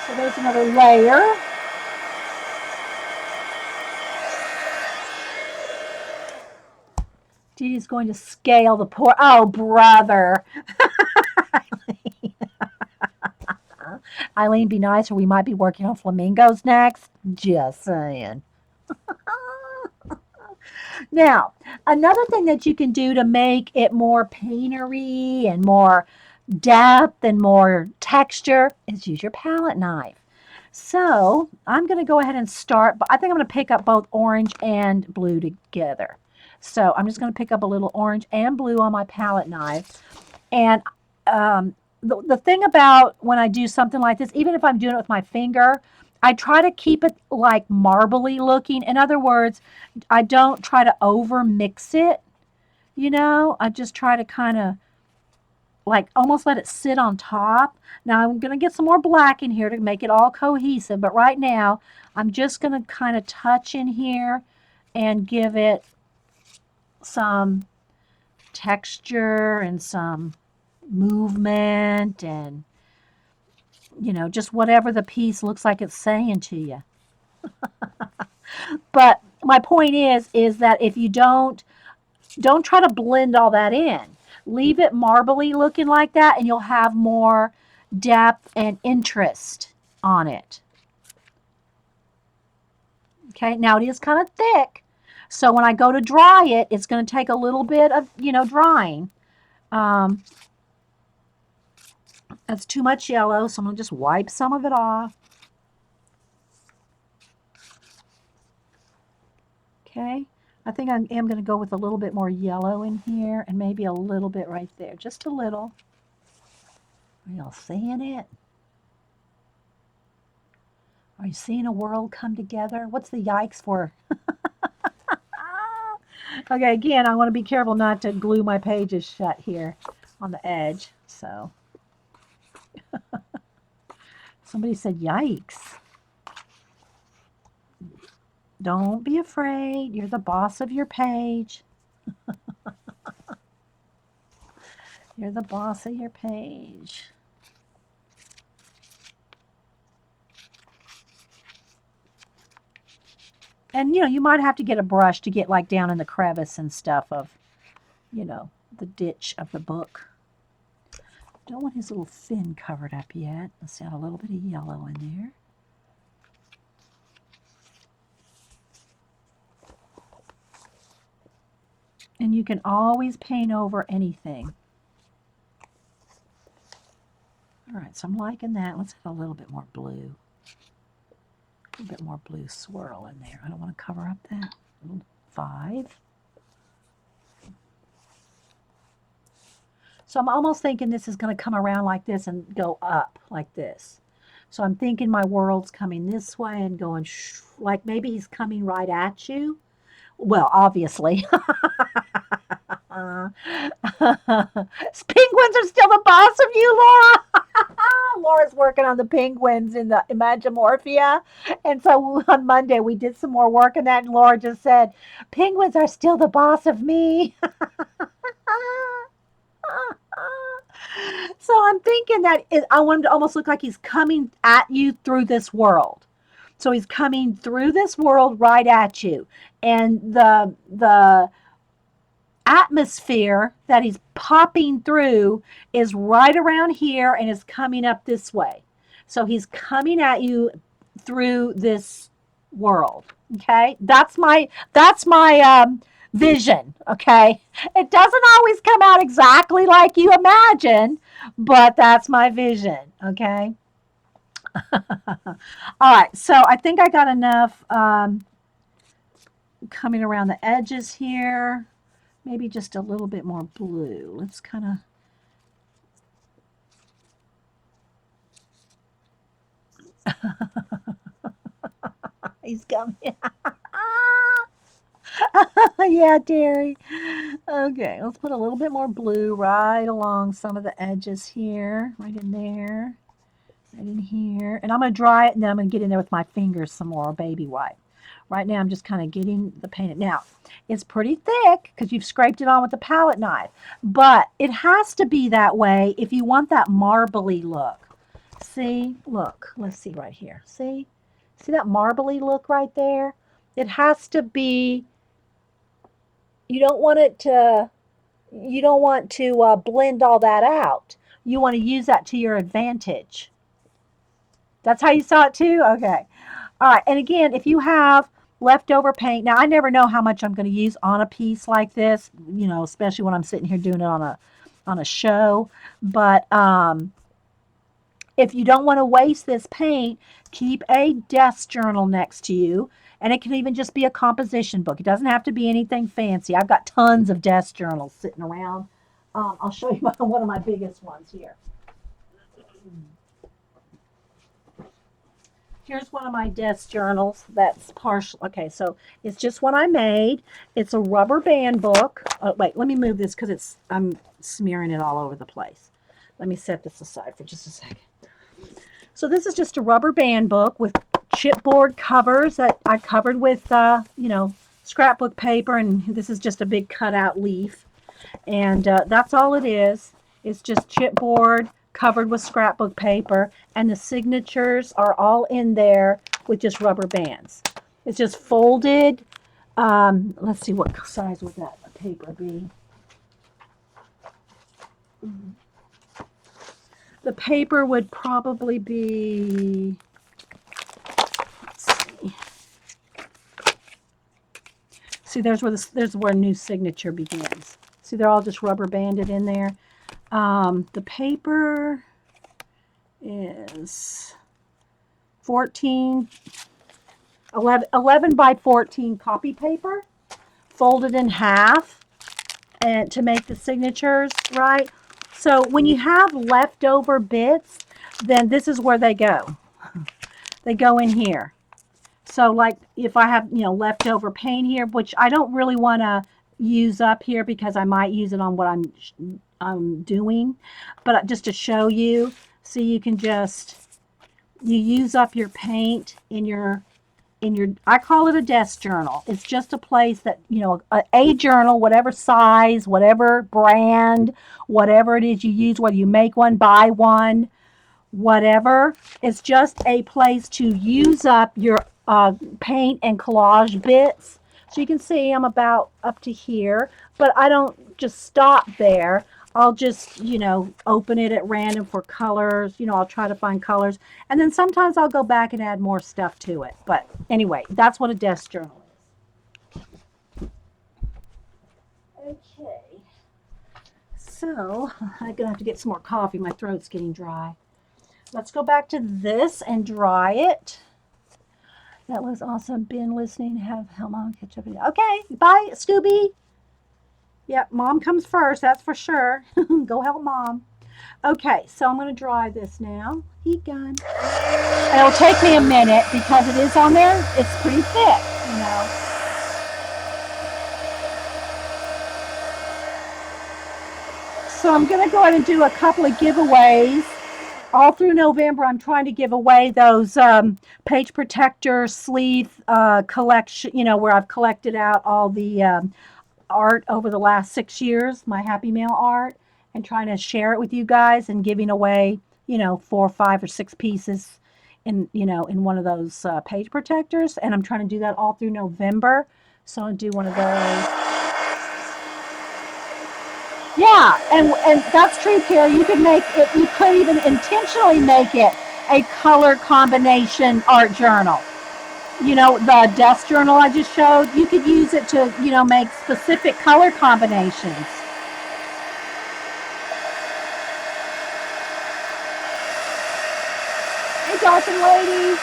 So there's another layer. Dede's going to scale the pour. Oh, brother. Eileen, be nice, or we might be working on flamingos next. Just saying. Now, another thing that you can do to make it more paintery and more depth and more texture is use your palette knife. So I'm going to go ahead and start, but I think I'm going to pick up both orange and blue together. So I'm just going to pick up a little orange and blue on my palette knife. And the thing about when I do something like this, even if I'm doing it with my finger, I try to keep it like marbly looking. In other words, I don't try to over mix it. I just try to kind of like almost let it sit on top. Now I'm going to get some more black in here to make it all cohesive, but right now I'm just going to kind of touch in here and give it some texture and some movement and just whatever the piece looks like it's saying to you. But my point is that if you don't try to blend all that in. Leave it marbly looking like that, and you'll have more depth and interest on it. Okay, now it is kind of thick, so when I go to dry it, it's going to take a little bit of drying. That's too much yellow, so I'm going to just wipe some of it off. Okay, I think I am going to go with a little bit more yellow in here and maybe a little bit right there, just a little. Are y'all seeing it? Are you seeing a world come together? What's the yikes for? Okay, again, I want to be careful not to glue my pages shut here on the edge. So somebody said yikes. Don't be afraid. You're the boss of your page. You're the boss of your page. And, you might have to get a brush to get like down in the crevice and stuff of, the ditch of the book. Don't want his little fin covered up yet. Let's add a little bit of yellow in there. And you can always paint over anything. All right, so I'm liking that. Let's add a little bit more blue. A little bit more blue swirl in there. I don't want to cover up that. 5. So I'm almost thinking this is going to come around like this and go up like this. So I'm thinking my world's coming this way and going like maybe he's coming right at you. Well, obviously. Penguins are still the boss of you, Laura. Laura's working working on the penguins in the Imagimorphia. And so on Monday, we did some more work on that. And Laura just said, penguins are still the boss of me. So I'm thinking that I want him to almost look like he's coming at you through this world. So he's coming through this world right at you. And the atmosphere that he's popping through is right around here and is coming up this way. So he's coming at you through this world. Okay, that's my vision. Okay, it doesn't always come out exactly like you imagine, but that's my vision. Okay. All right, so I think I got enough coming around the edges here. Maybe just a little bit more blue. Let's kind of. He's coming. Yeah, Terry. Okay, let's put a little bit more blue right along some of the edges here, right in there, right in here. And I'm going to dry it, and then I'm going to get in there with my fingers some more, baby wipe. Right now, I'm just kind of getting the paint. Now, it's pretty thick because you've scraped it on with a palette knife, but it has to be that way if you want that marbly look. See, look, let's see right here. See that marbly look right there? It has to be, you don't want it to, you don't want to blend all that out. You want to use that to your advantage. That's how you saw it too? Okay. All right. And again, if you have leftover paint, now I never know how much I'm going to use on a piece like this, especially when I'm sitting here doing it on a show. But if you don't want to waste this paint, keep a desk journal next to you. And it can even just be a composition book. It doesn't have to be anything fancy. I've got tons of desk journals sitting around. I'll show you one of my biggest ones here. Here's one of my desk journals that's partial. Okay, so it's just one I made. It's a rubber band book. Oh, wait, let me move this because I'm smearing it all over the place. Let me set this aside for just a second. So this is just a rubber band book with chipboard covers that I covered with, scrapbook paper, and this is just a big cutout leaf. And that's all it is. It's just chipboard covered with scrapbook paper, and the signatures are all in there with just rubber bands. It's just folded. Let's see, what size would that paper be? The paper would probably be, let's see. See, there's where new signature begins. See, they're all just rubber banded in there. The paper is 11 by 14 copy paper, folded in half, and to make the signatures, right? So when you have leftover bits, then this is where they go. They go in here. So like if I have, leftover paint here, which I don't really want to use up here because I might use it on what I'm doing, but just to show you, so you can you use up your paint in your, I call it a desk journal. It's just a place that, a journal, whatever size, whatever brand, whatever it is you use, whether you make one, buy one, whatever. It's just a place to use up your paint and collage bits. So you can see I'm about up to here, but I don't just stop there. I'll just, open it at random for colors. I'll try to find colors. And then sometimes I'll go back and add more stuff to it. But anyway, that's what a desk journal is. Okay. So I'm going to have to get some more coffee. My throat's getting dry. Let's go back to this and dry it. That was awesome. Been listening. Help Mom catch up. Okay. Bye, Scooby. Yep, Mom comes first, that's for sure. Go help Mom. Okay, so I'm going to dry this now. Heat gun. And it'll take me a minute because it is on there. It's pretty thick, So I'm going to go ahead and do a couple of giveaways. all through November, I'm trying to give away those page protector sleeve collection, where I've collected out all the art over the last 6 years, my Happy Mail art, and trying to share it with you guys and giving away, 4, 5, or 6 pieces in one of those page protectors. And I'm trying to do that all through November. So I'll do one of those. Yeah, and that's true, Carrie. You could make it. You could even intentionally make it a color combination art journal. The desk journal I just showed. You could use it to make specific color combinations. Hey, Dolphin ladies.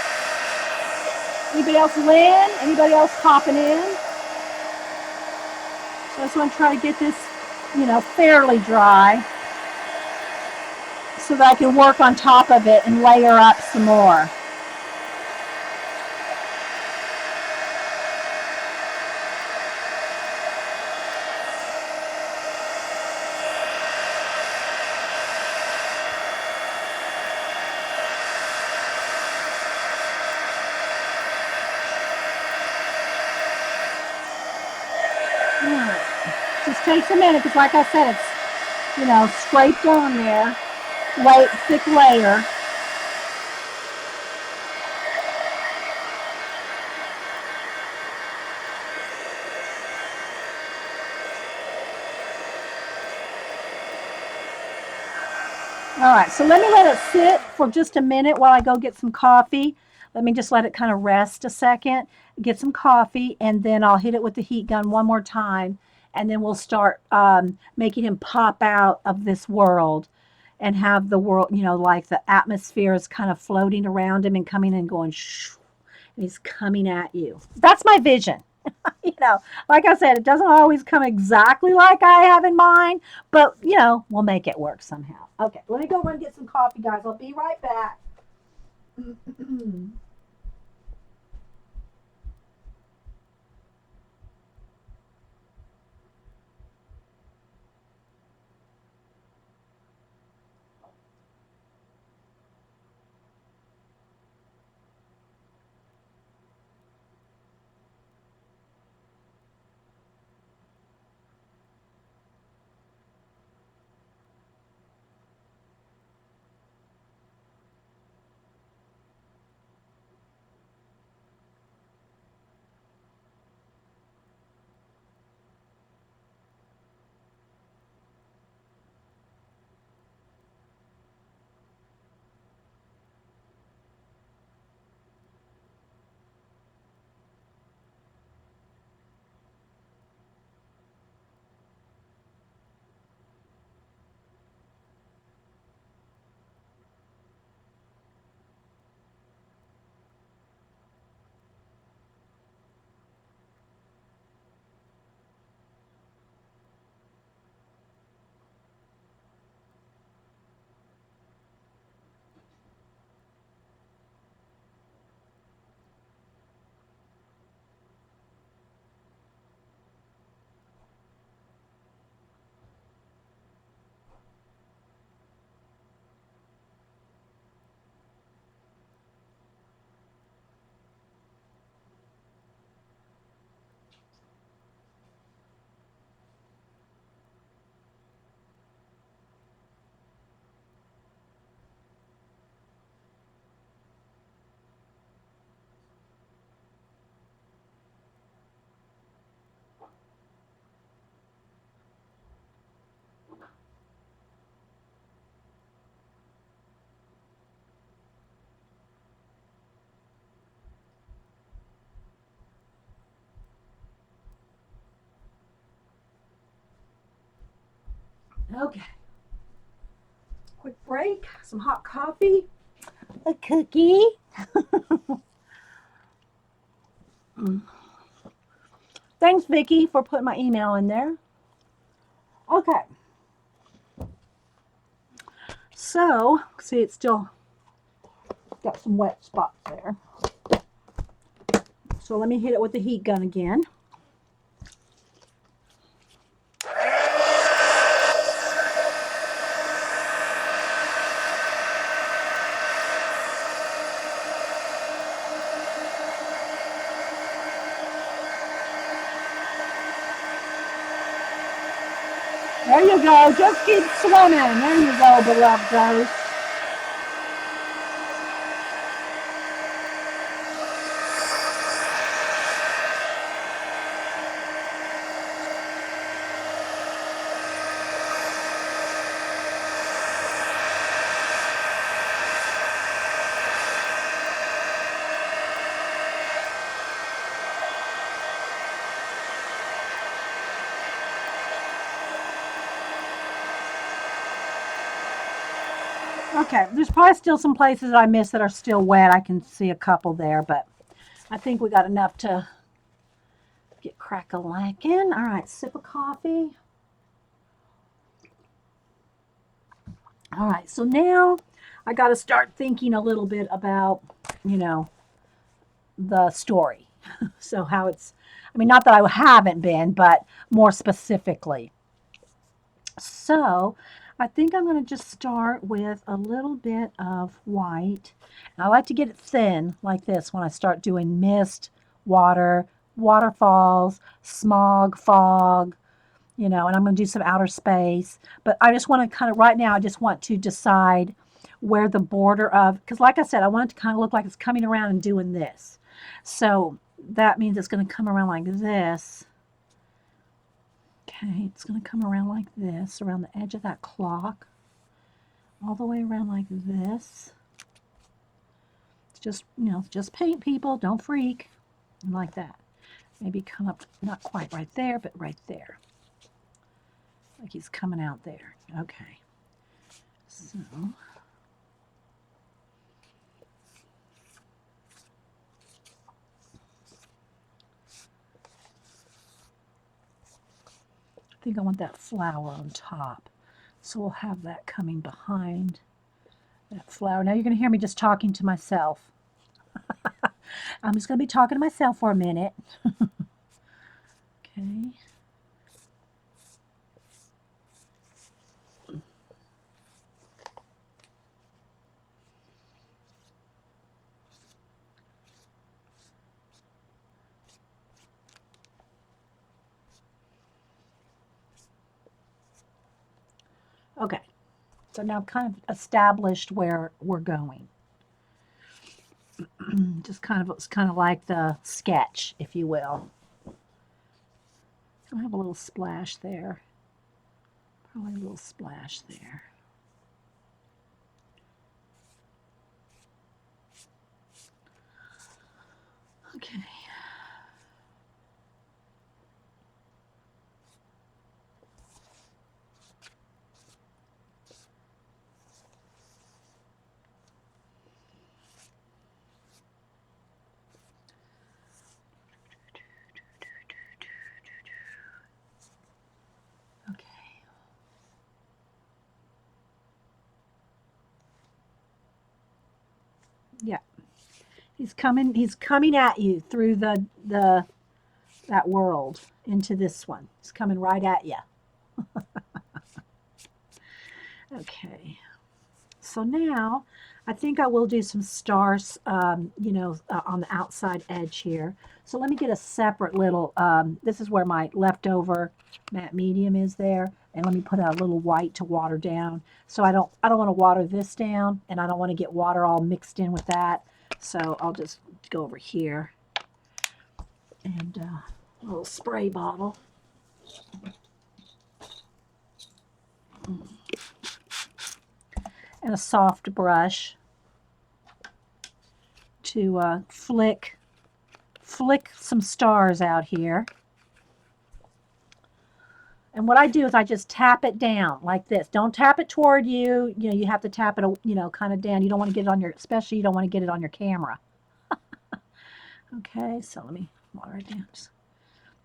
Anybody else? Lynn? Anybody else popping in? So I just want to try to get this, fairly dry, so that I can work on top of it and layer up some more. Just takes a minute because, like I said, it's scraped on there, thick layer. All right, so let me let it sit for just a minute while I go get some coffee. Let me just let it kind of rest a second, get some coffee, and then I'll hit it with the heat gun one more time, and then we'll start making him pop out of this world and have the world, like the atmosphere is kind of floating around him and coming and going, shh, and he's coming at you. That's my vision. Like I said, it doesn't always come exactly like I have in mind, but we'll make it work somehow. Okay, let me go run and get some coffee, guys. I'll be right back. Okay, quick break, some hot coffee, a cookie. Thanks, Vicki, for putting my email in there. Okay, so see, it's still got some wet spots there. So let me hit it with the heat gun again. There you go. Just keep swimming. There you go, beloved ghost. Okay, there's probably still some places that I missed that are still wet. I can see a couple there, but I think we got enough to get crack-a-lackin'. All right, sip of coffee. All right, so now I got to start thinking a little bit about, you know, the story. So how it's, I mean, not that I haven't been, but more specifically. So I think I'm going to just start with a little bit of white. And I like to get it thin like this when I start doing mist, water, waterfalls, smog, fog, you know, and I'm going to do some outer space. But I just want to kind of, right now, I just want to decide where the border of, because like I said, I want it to kind of look like it's coming around and doing this. So that means it's going to come around like this. Okay, it's going to come around like this, around the edge of that clock, all the way around like this. It's just, you know, just paint, people, don't freak, and like that. Maybe come up, not quite right there, but right there. Like he's coming out there. Okay, so I think I want that flower on top. So we'll have that coming behind that flower. Now you're going to hear me just talking to myself. I'm just going to be talking to myself for a minute. Okay. Okay. So now I've kind of established where we're going. Just kind of, it's kind of like the sketch, if you will. I have a little splash there. Probably a little splash there. Okay. Yeah. He's coming at you through the that world into this one. He's coming right at you. Okay. So now I think I will do some stars, you know, on the outside edge here. So let me get a separate little, this is where my leftover matte medium is there. And let me put a little white to water down. So I don't want to water this down, and I don't want to get water all mixed in with that. So I'll just go over here and a little spray bottle. And a soft brush to flick some stars out here. And what I do is I just tap it down like this. Don't tap it toward you. You know, you have to tap it, you know, kind of down. You don't want to get it on your, especially you don't want to get it on your camera. Okay, so let me water it down.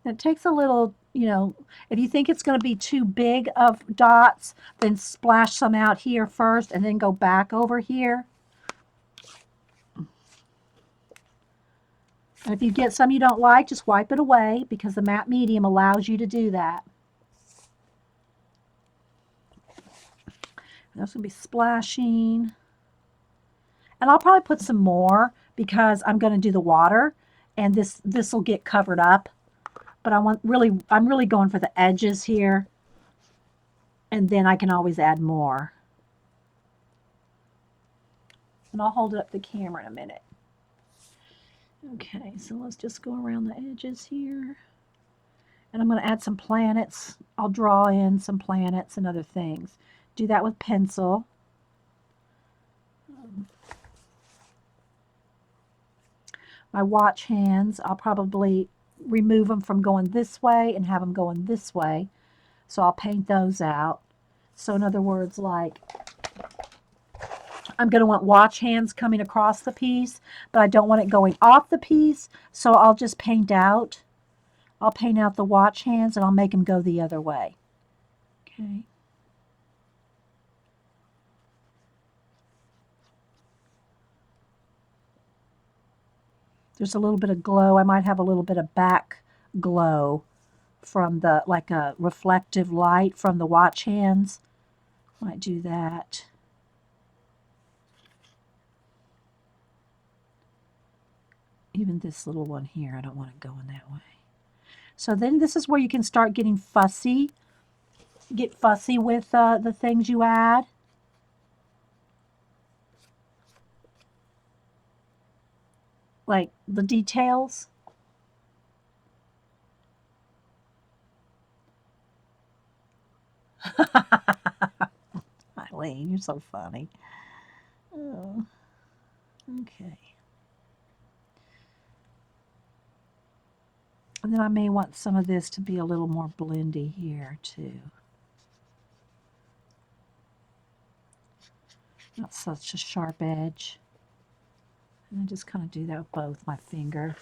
It takes a little, you know, if you think it's going to be too big of dots, then splash some out here first and then go back over here. And if you get some you don't like, just wipe it away because the matte medium allows you to do that. That's going to be splashing. And I'll probably put some more because I'm going to do the water and this will get covered up. But I'm really going for the edges here. And then I can always add more. And I'll hold it up the camera in a minute. Okay, so let's just go around the edges here. And I'm going to add some planets. I'll draw in some planets and other things. Do that with pencil. My watch hands, I'll probably remove them from going this way and have them going this way. So I'll paint those out. So in other words, like, I'm going to want watch hands coming across the piece, but I don't want it going off the piece. So I'll just paint out. I'll paint out the watch hands and I'll make them go the other way. Okay. There's a little bit of glow. I might have a little bit of back glow from the, like a reflective light from the watch hands. Might do that. Even this little one here, I don't want it going that way. So then this is where you can start getting fussy. Get fussy with the things you add. Like the details. Eileen, you're so funny. Oh, okay. And then I may want some of this to be a little more blendy here too. Not such a sharp edge. And I just kind of do that with both my finger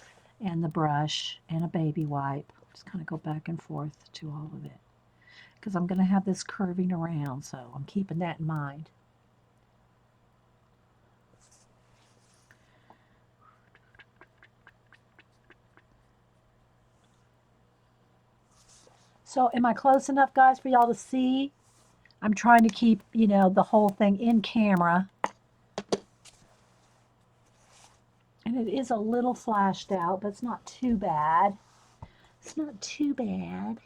and the brush and a baby wipe. Just kind of go back and forth to all of it. Because I'm going to have this curving around, so I'm keeping that in mind. So am I close enough, guys, for y'all to see? I'm trying to keep, you know, the whole thing in camera. And it is a little flashed out, but it's not too bad. It's not too bad.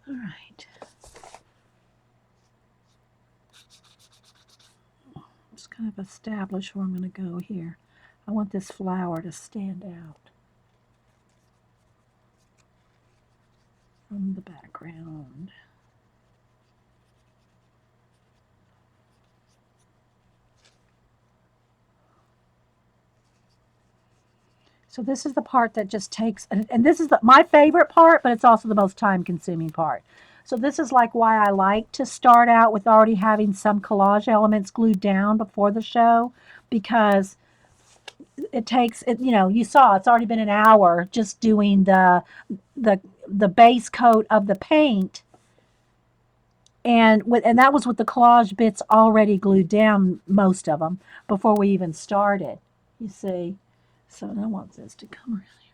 All right. Just kind of establish where I'm going to go here. I want this flower to stand out from the background. So this is the part that just takes, and this is my favorite part, but it's also the most time-consuming part. So this is like why I like to start out with already having some collage elements glued down before the show, because it takes, you know, you saw it's already been an hour just doing the base coat of the paint, and that was with the collage bits already glued down, most of them, before we even started. You see. So I want this to come around here.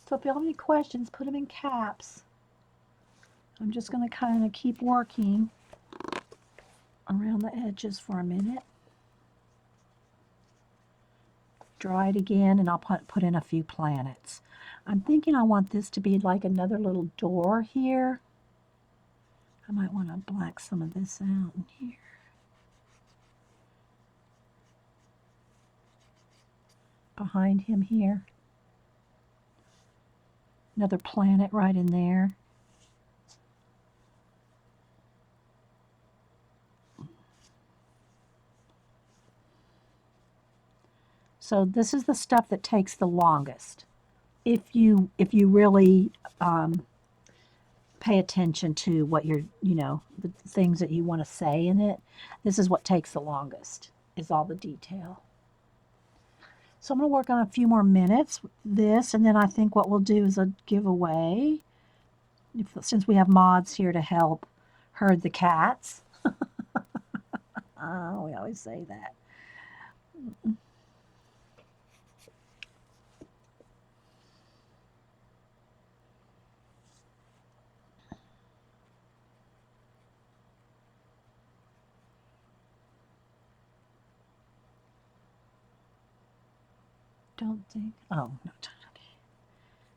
So if you have any questions, put them in caps. I'm just going to kind of keep working around the edges for a minute. Draw it again, and I'll put in a few planets. I'm thinking I want this to be like another little door here. I might want to black some of this out in here. Behind him here. Another planet right in there. So this is the stuff that takes the longest. If you really pay attention to what you're, you know, the things that you want to say in it, this is what takes the longest, is all the detail. So I'm going to work on a few more minutes with this, and then I think what we'll do is a giveaway, since we have mods here to help herd the cats. Oh, we always say that. don't think. Oh, no. Okay.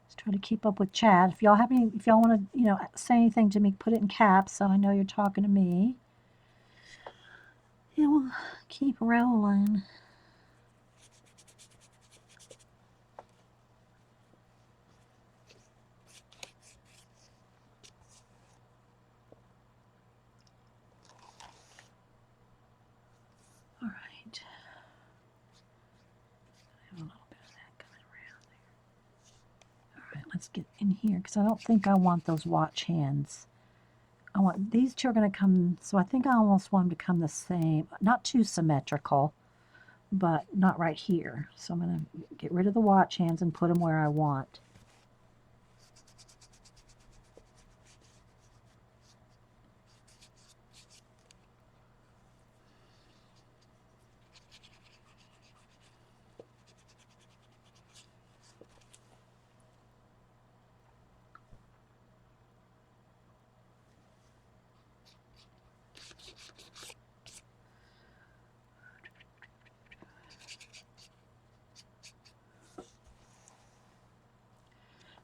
Let's try to keep up with chat. If y'all have any, if y'all want to, say anything to me, put it in caps so I know you're talking to me. And we'll keep rolling. All right. I have a little bit of that coming around there. All right, let's get in here because I don't think I want those watch hands. I want these two are going to come, so I think I almost want them to come the same, not too symmetrical, but not right here. So I'm going to get rid of the watch hands and put them where I want.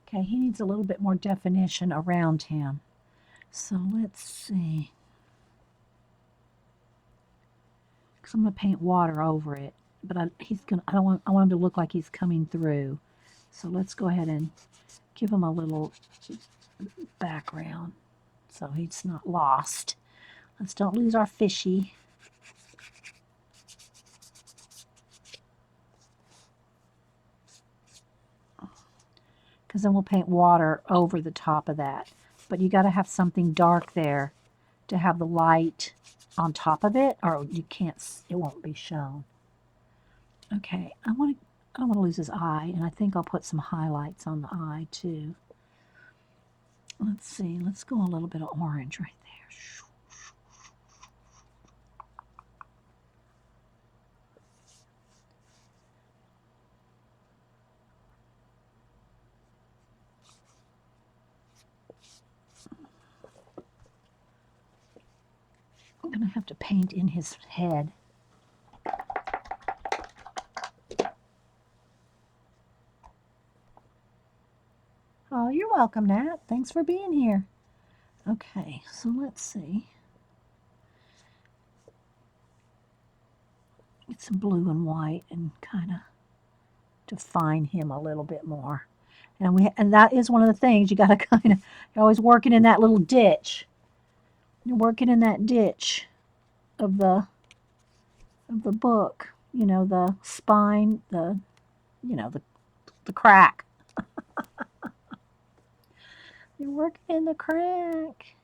Okay, he needs a little bit more definition around him. So let's see. Because I'm going to paint water over it, but I want him to look like he's coming through. So let's go ahead and give him a little background so he's not lost. Let's don't lose our fishy. Because then we'll paint water over the top of that. But you got to have something dark there to have the light on top of it, or you can't, it won't be shown. Okay, I don't want to lose his eye, and I think I'll put some highlights on the eye too. Let's see, let's go a little bit of orange right there. I'm going to have to paint in his head. Oh, you're welcome, Nat. Thanks for being here. Okay, so let's see. Get some blue and white and kind of define him a little bit more. And that is one of the things you got to kind of, you're always working in that little ditch. You're working in that ditch of the book, the spine, the crack. You're working in the crack.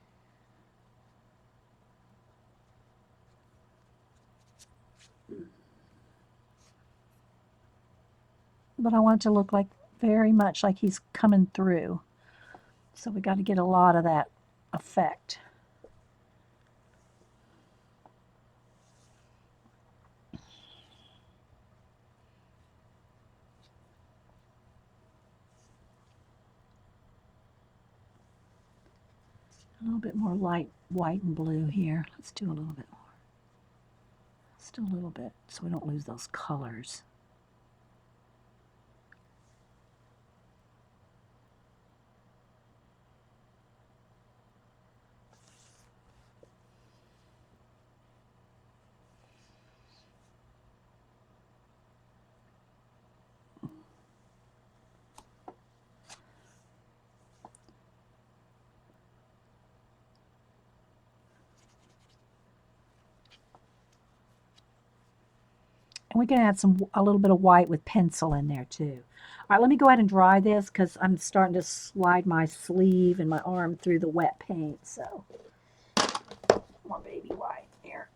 But I want it to look like very much like he's coming through. So we got to get a lot of that effect. A little bit more light white and blue here. Let's do a little bit more. Let's do a little bit so we don't lose those colors. And we can add a little bit of white with pencil in there too. All right, let me go ahead and dry this because I'm starting to slide my sleeve and my arm through the wet paint. So more baby white here.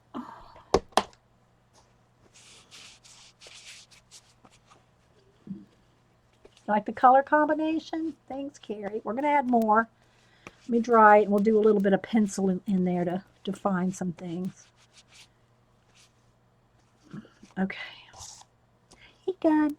Like the color combination? Thanks, Carrie. We're going to add more. Let me dry it and we'll do a little bit of pencil in there to define some things. Okay. He good.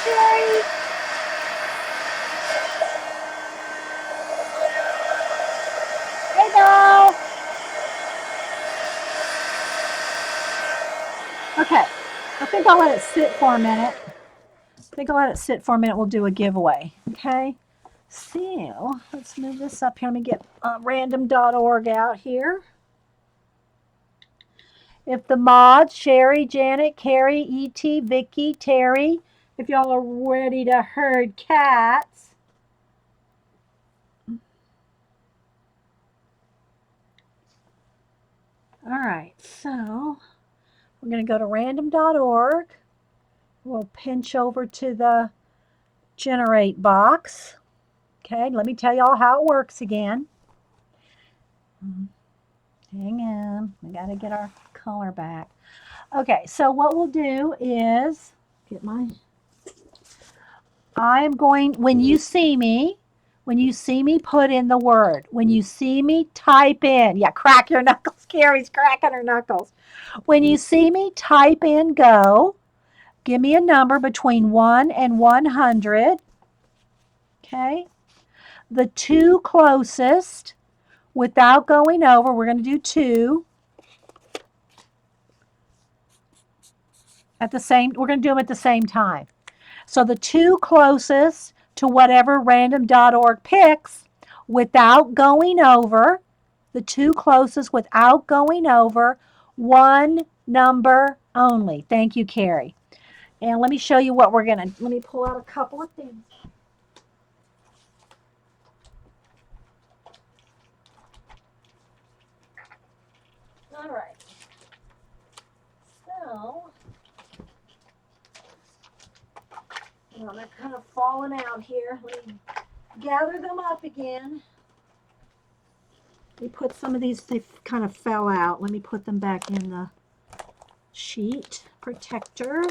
Sherry. Hey, girl. Okay. I think I'll let it sit for a minute. We'll do a giveaway. Okay. So let's move this up here. Let me get random.org out here. If the mods, Sherry, Janet, Carrie, E.T., Vicky, Terry, if y'all are ready to herd cats. All right, so we're going to go to random.org. We'll pinch over to the generate box. Okay, let me tell y'all how it works again. Hang on, we got to get our color back. Okay, so what we'll do is get my. I'm going, when you see me put in the word. When you see me type in, yeah, crack your knuckles. Carrie's cracking her knuckles. When you see me type in go, give me a number between 1 and 100. Okay. The two closest without going over, we're going to do 2. We're going to do them at the same time. So the two closest to whatever random.org picks without going over, the two closest without going over, one number only. Thank you, Carrie. And let me show you what we're going to, let me pull out a couple of things. All right. So, well, they're kind of falling out here. Let me gather them up again. We put some of these, they kind of fell out. Let me put them back in the sheet protector.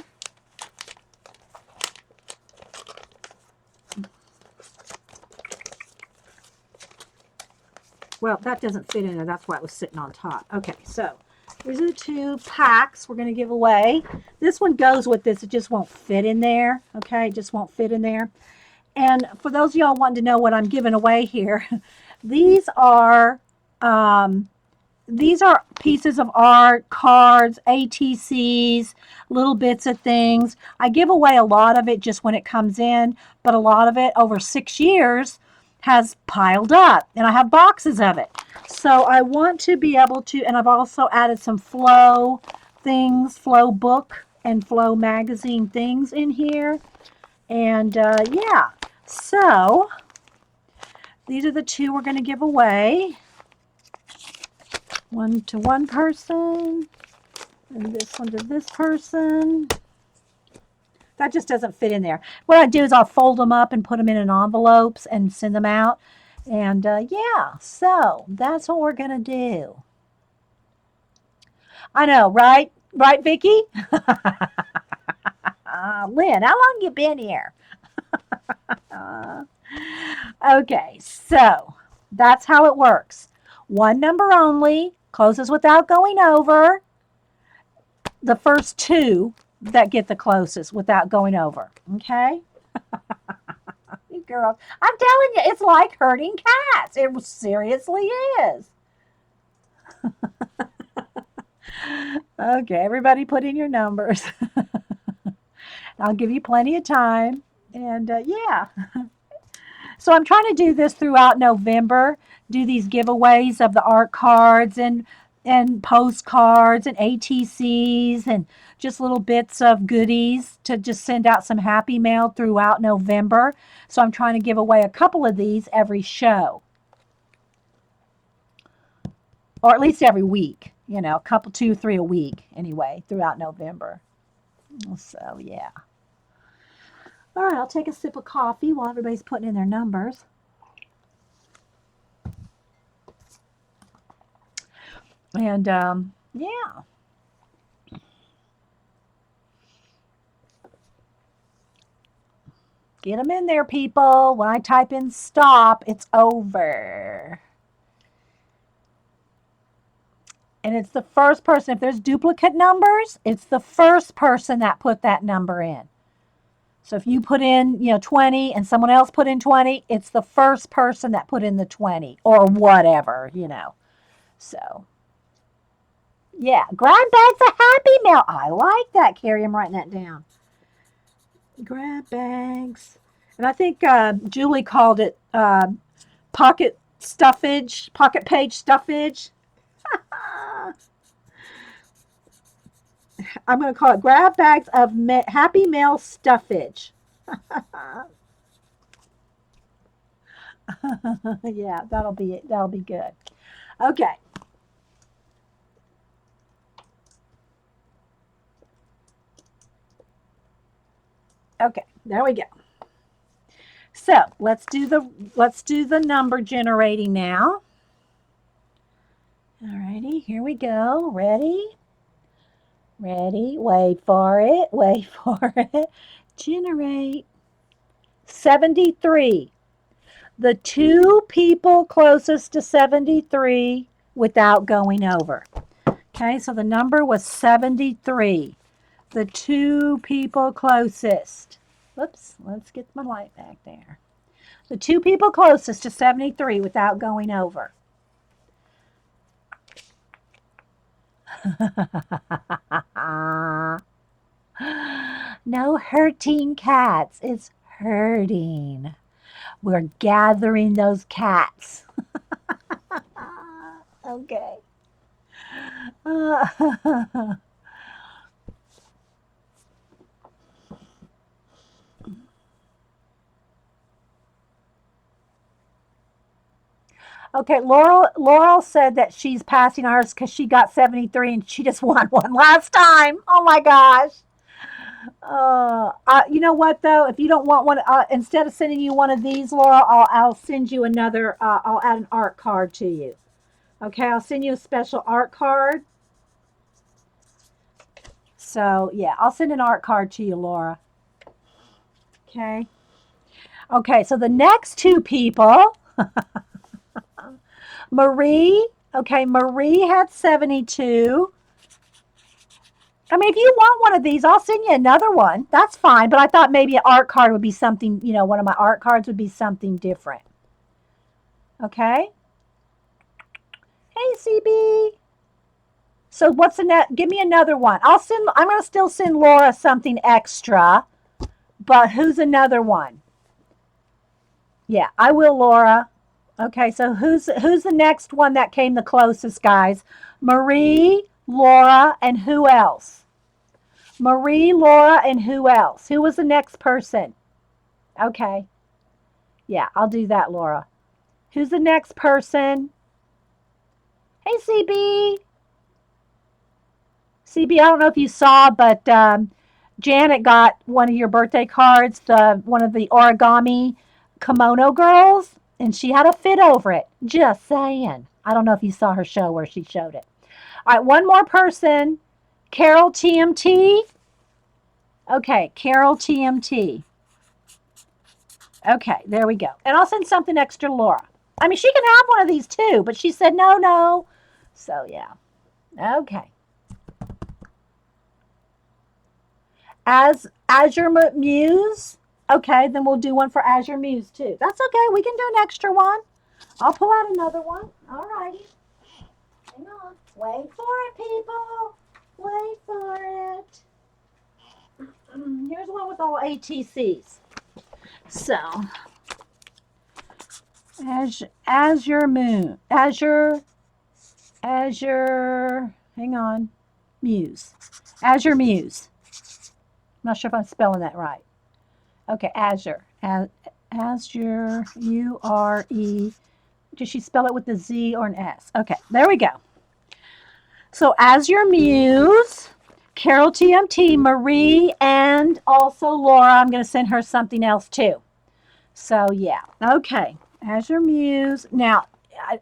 Well, that doesn't fit in there. That's why it was sitting on top. Okay, so these are the 2 packs we're going to give away. This one goes with this. It just won't fit in there. Okay, it just won't fit in there. And for those of y'all wanting to know what I'm giving away here, these are pieces of art, cards, ATCs, little bits of things. I give away a lot of it just when it comes in, but a lot of it over 6 years has piled up, and I have boxes of it. So I want to be able to, and I've also added some Flow things, Flow book and Flow magazine things in here. And yeah, so these are the 2 we're going to give away. One to one person, and this one to this person. That just doesn't fit in there. What I do is I'll fold them up and put them in envelopes and send them out. And yeah, so that's what we're going to do. I know, right? Right, Vicki? Lynn, how long you been here? Okay, so that's how it works. One number only, closes without going over. The first 2 that get the closest without going over. Okay? Girls, I'm telling you, it's like herding cats. It seriously is. Okay, everybody put in your numbers. I'll give you plenty of time. And yeah. So I'm trying to do this throughout November, do these giveaways of the art cards and postcards and ATCs and just little bits of goodies to just send out some happy mail throughout November. So I'm trying to give away a couple of these every show. Or at least every week, you know, a couple, 2, 3 a week anyway, throughout November. So yeah. All right, I'll take a sip of coffee while everybody's putting in their numbers. And yeah. Get them in there, people. When I type in stop, it's over. And it's the first person. If there's duplicate numbers, it's the first person that put that number in. So if you put in, 20 and someone else put in 20, it's the first person that put in the 20 or whatever. So, yeah, grab bags of Happy Meal. I like that, Carrie. I'm writing that down. Grab bags. And I think Julie called it pocket stuffage, pocket page stuffage. I'm going to call it grab bags of Happy Meal stuffage. Yeah, that'll be it. That'll be good. Okay. Okay, there we go. So let's do the number generating now. Alrighty, here we go. Ready? Ready? Wait for it. Wait for it. Generate 73. The two people closest to 73 without going over. Okay, so the number was 73. The two people closest. Whoops, let's get my light back there. The two people closest to 73 without going over. No hurting cats. It's hurting. We're gathering those cats. Okay. Okay, Laurel said that she's passing ours because she got 73 and she just won one last time. Oh my gosh. You know what though? If you don't want one, instead of sending you one of these, Laurel, I'll send you another. I'll add an art card to you. Okay, I'll send you a special art card. So yeah, I'll send an art card to you, Laura. Okay. Okay, so the next two people, Marie. Okay, Marie had 72. I mean, if you want one of these, I'll send you another one. That's fine. But I thought maybe an art card would be something, one of my art cards would be something different. Okay. Hey, CB. So what's the net? Give me another one. I'm going to still send Laura something extra. But who's another one? Yeah, I will, Laura. Okay, so who's the next one that came the closest, guys? Marie, Laura, and who else? Marie, Laura, and who else? Who was the next person? Okay. Yeah, I'll do that, Laura. Who's the next person? Hey, CB. CB, I don't know if you saw, but Janet got one of your birthday cards, one of the origami kimono girls, and she had a fit over it. Just saying. I don't know if you saw her show where she showed it. All right, one more person. Carol TMT. Okay, Carol TMT. Okay, there we go. And I'll send something extra to Laura. I mean, she can have one of these too, but she said no. So, yeah. Okay. As Azure Muse. Okay, then we'll do one for Azure Muse too. That's okay. We can do an extra one. I'll pull out another one. All righty. Hang on. Wait for it, people. Wait for it. Here's one with all ATCs. So, Azure Moon. Azure, hang on. Muse. Azure Muse. I'm not sure if I'm spelling that right. Okay, Azure. Azure, U-R-E. Did she spell it with a Z or an S? Okay, there we go. So Azure Muse, Carol TMT, Marie, and also Laura. I'm going to send her something else too. So yeah, okay. Azure Muse. Now,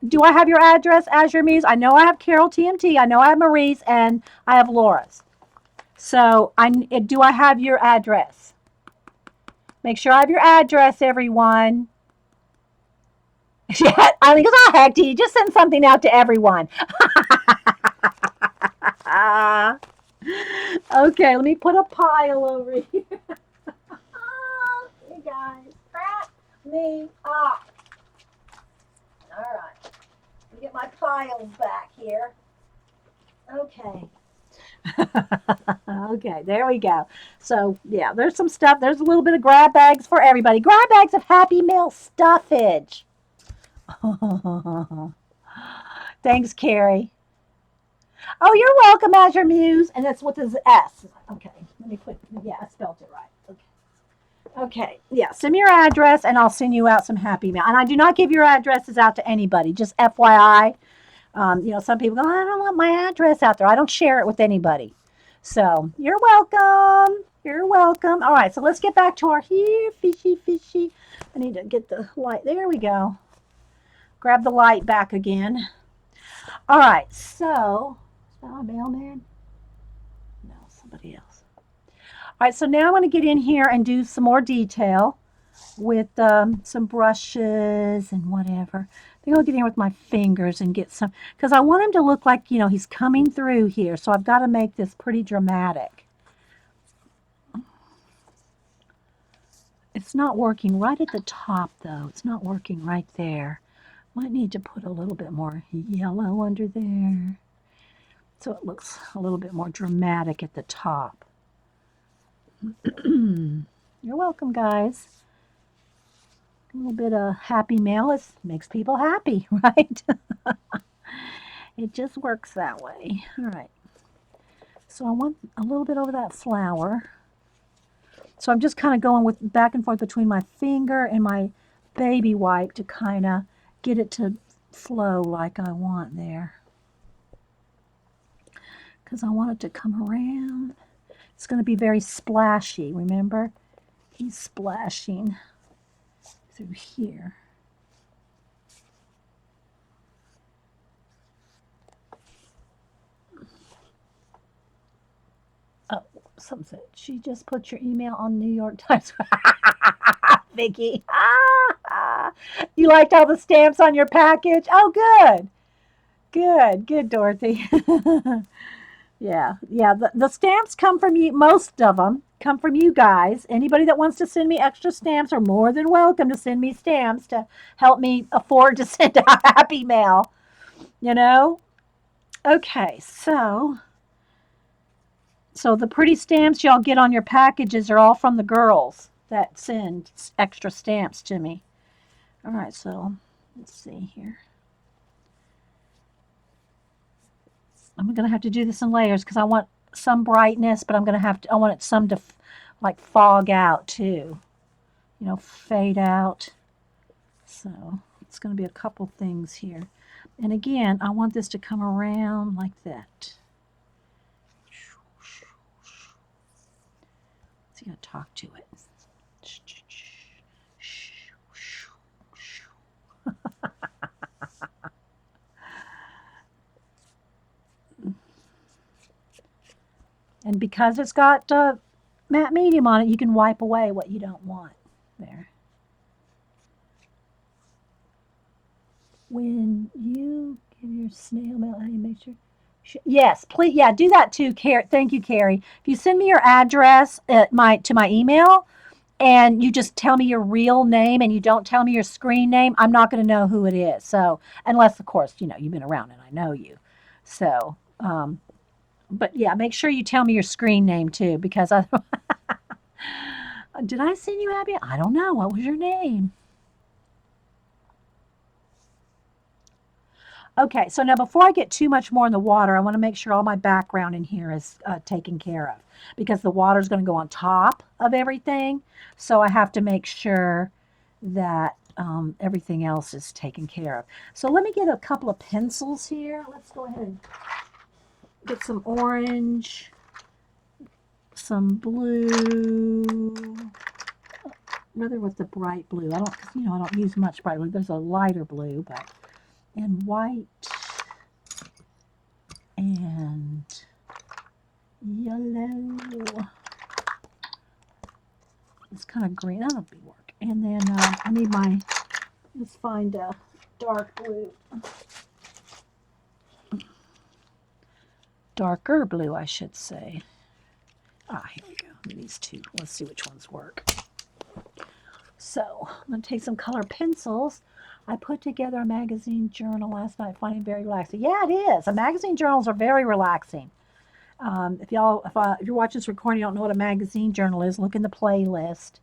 do I have your address, Azure Muse? I know I have Carol TMT. I know I have Marie's, and I have Laura's. So do I have your address? Make sure I have your address, everyone. Yeah, I think it's all heck, do you just send something out to everyone? Okay, let me put a pile over here. files back here. Okay. Okay, there we go. So, yeah, there's some stuff. There's a little bit of grab bags for everybody. Grab bags of Happy Meal stuffage. Thanks, Carrie. Oh, you're welcome, Azure Muse. And that's what is S. Okay, let me put, yeah, I spelled it right. Okay. Okay, yeah, send me your address and I'll send you out some Happy Meal. And I do not give your addresses out to anybody, just FYI. Some people go, I don't want my address out there. I don't share it with anybody. So you're welcome. You're welcome. All right, so let's get back to our here, fishy, fishy. I need to get the light. There we go. Grab the light back again. All right, so, is that my mailman? No, somebody else. All right, so now I'm going to get in here and do some more detail with some brushes and whatever. I think I'll get in here with my fingers and get some, because I want him to look like, he's coming through here. So I've got to make this pretty dramatic. It's not working right at the top, though. It's not working right there. Might need to put a little bit more yellow under there so it looks a little bit more dramatic at the top. You're welcome, guys. A little bit of Happy Mail makes people happy, right? It just works that way. All right. So I want a little bit over that flower. So I'm just kind of going with back and forth between my finger and my baby wipe to kind of get it to flow like I want there. Because I want it to come around. It's going to be very splashy, remember? He's splashing through here. Oh, something said, she just put your email on New York Times. Vicky. You liked all the stamps on your package? Oh, good. Good, Dorothy. Yeah. The stamps come from you. Most of them come from you guys. Anybody that wants to send me extra stamps are more than welcome to send me stamps to help me afford to send out Happy Mail. Okay, so the pretty stamps y'all get on your packages are all from the girls that send extra stamps to me. All right, so let's see here. I'm going to have to do this in layers because I want some brightness, but I want it some to like fog out too, fade out. So it's going to be a couple things here. And again, I want this to come around like that. So you got to talk to it. And because it's got matte medium on it, you can wipe away what you don't want there. When you give your snail mail, how do you make sure? Yes, please. Yeah, do that too, Carrie. Thank you, Carrie. If you send me your address to my email, and you just tell me your real name and you don't tell me your screen name, I'm not going to know who it is. So unless, of course, you've been around and I know you. So, but yeah, make sure you tell me your screen name too, because did I send you Abby? I don't know. What was your name? Okay, so now before I get too much more in the water, I want to make sure all my background in here is taken care of, because the water is going to go on top of everything. So I have to make sure that everything else is taken care of. So let me get a couple of pencils here. Let's go ahead and get some orange, some blue, rather with the bright blue. I don't use much bright blue. There's a lighter blue, and white and yellow. It's kind of green. That'll be work. And then I need let's find a dark blue. Darker blue, I should say. Here we go. These two. Let's see which ones work. So I'm going to take some color pencils. I put together a magazine journal last night, finding it very relaxing. Yeah, it is. The magazine journals are very relaxing. If you're watching this recording, you don't know what a magazine journal is, look in the playlist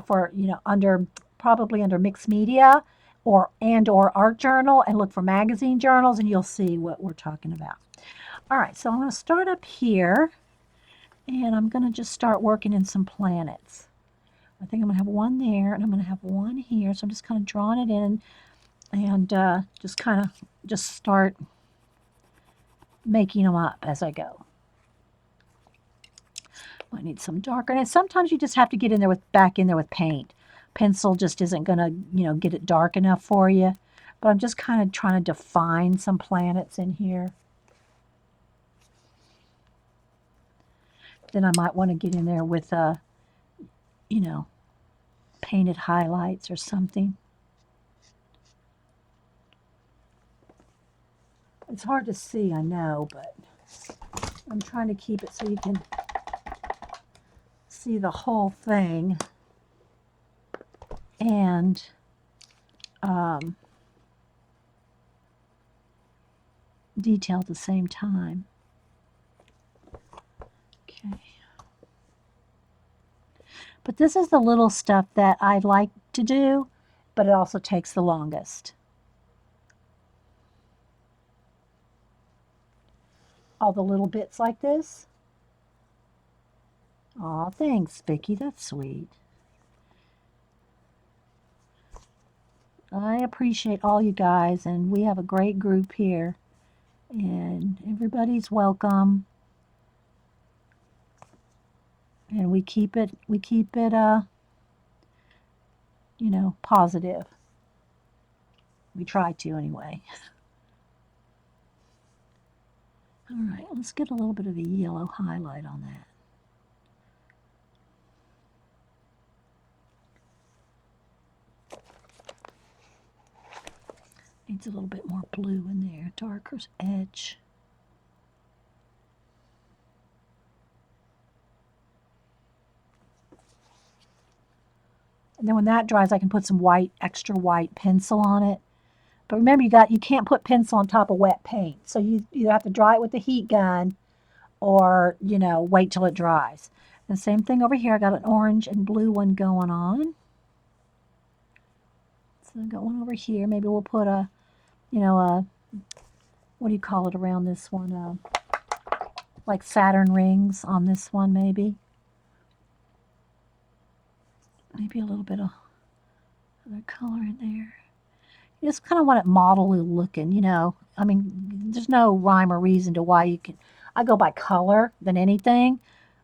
for under probably under mixed media or art journal, and look for magazine journals, and you'll see what we're talking about. All right, so I'm going to start up here, and I'm going to just start working in some planets. I think I'm going to have one there, and I'm going to have one here. So I'm just kind of drawing it in, and just start making them up as I go. I need some darker, and sometimes you just have to get in there back in there with paint. Pencil just isn't going to get it dark enough for you. But I'm just kind of trying to define some planets in here. Then I might want to get in there with painted highlights or something. It's hard to see, I know, but I'm trying to keep it so you can see the whole thing and detail at the same time. Okay. But this is the little stuff that I like to do, but it also takes the longest. All the little bits like this. Aw, thanks, Vicki. That's sweet. I appreciate all you guys, and we have a great group here, and everybody's welcome. And we keep it positive. We try to anyway. All right, let's get a little bit of a yellow highlight on that. Needs a little bit more blue in there, darker edge. And then when that dries, I can put some white, extra white pencil on it. But remember, you can't put pencil on top of wet paint. So you either have to dry it with the heat gun or, wait till it dries. And same thing over here. I got an orange and blue one going on. So I got one over here. Maybe we'll put what do you call it around this one? Like Saturn rings on this one, maybe. Maybe a little bit of other color in there. You just kind of want it model-y looking, I mean, there's no rhyme or reason to why you can. I go by color than anything,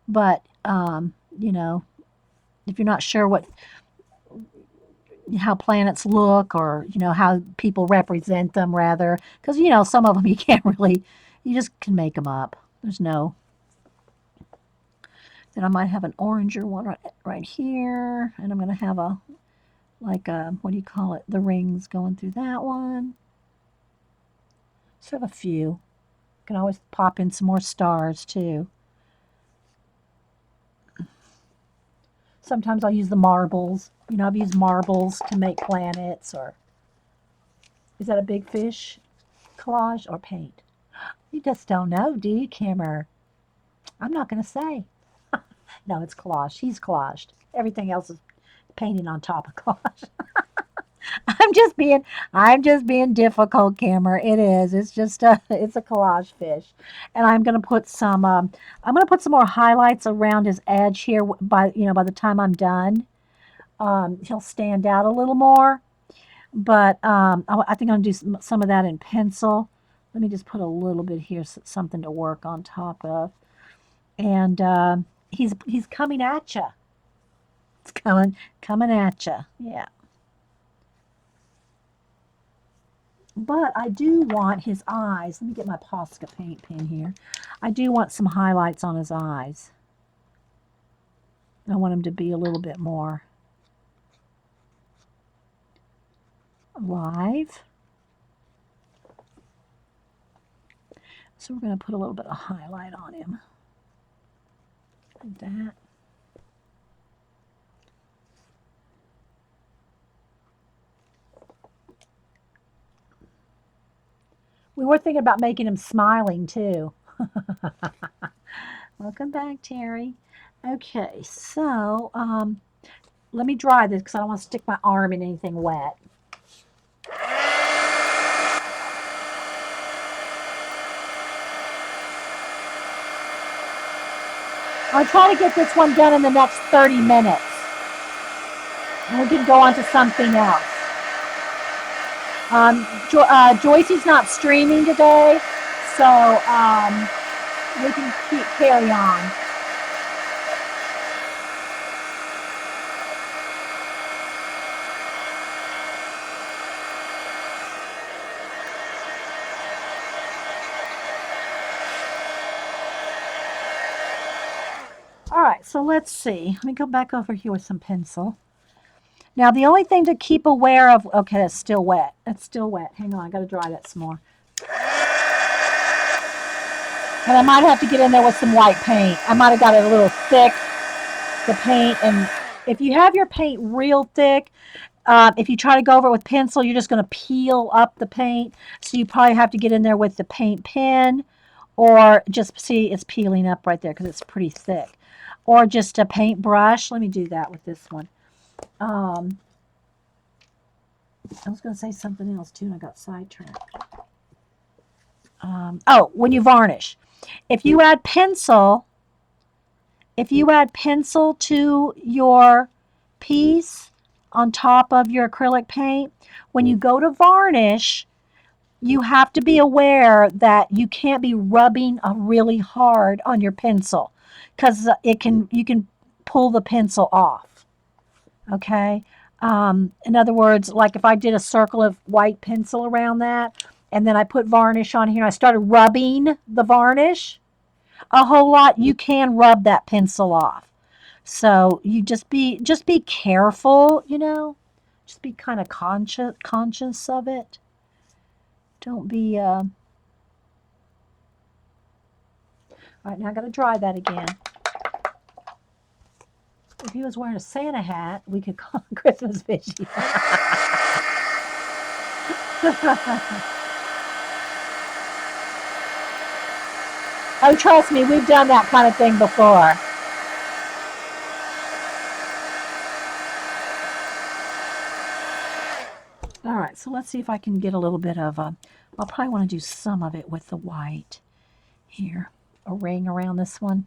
but if you're not sure how planets look, or how people represent them, rather, because some of them you can't really, you just can make them up. There's no. Then I might have an oranger one right here, and I'm going to have what do you call it, the rings going through that one. So I have a few. You can always pop in some more stars too. Sometimes I'll use the marbles. I've used marbles to make planets. Or is that a big fish? Collage or paint? You just don't know, do you, Kimmer? I'm not going to say. No, it's collage. He's collaged. Everything else is painting on top of collage. I'm just being difficult, Kimmer. It is. It's just it's a collage fish, and I'm gonna put some more highlights around his edge here. By the time I'm done, he'll stand out a little more. But I think I'm gonna do some of that in pencil. Let me just put a little bit here, something to work on top of, and he's coming at you. It's coming at you. Yeah. But I do want his eyes. Let me get my Posca paint pen here. I do want some highlights on his eyes. I want him to be a little bit more alive. So we're going to put a little bit of highlight on him. Like that. We were thinking about making him smiling too. Welcome back, Terry. Okay, so let me dry this because I don't want to stick my arm in anything wet. I'll try to get this one done in the next 30 minutes. And we can go on to something else. Joycey's not streaming today, so we can carry on. All right, so let's see. Let me go back over here with some pencil. Now, the only thing to keep aware of, okay, that's still wet. That's still wet. Hang on, I got to dry that some more. And I might have to get in there with some white paint. I might have got it a little thick, the paint. And if you have your paint real thick, if you try to go over it with pencil, you're just going to peel up the paint. So you probably have to get in there with the paint pen, or just see it's peeling up right there because it's pretty thick. Or just a paintbrush. Let me do that with this one. I was going to say something else too, and I got sidetracked. When you varnish. If you add pencil to your piece on top of your acrylic paint, when you go to varnish, you have to be aware that you can't be rubbing really hard on your pencil because you can pull the pencil off. Okay? In other words, like if I did a circle of white pencil around that, and then I put varnish on here, I started rubbing the varnish a whole lot, you can rub that pencil off. So you just be careful, just be kind of conscious of it. Don't be, all right, now I got to dry that again. If he was wearing a Santa hat, we could call him Christmas Fishy. Oh, trust me, we've done that kind of thing before. All right, so let's see if I can get a little bit of, I'll probably want to do some of it with the white. Here, a ring around this one.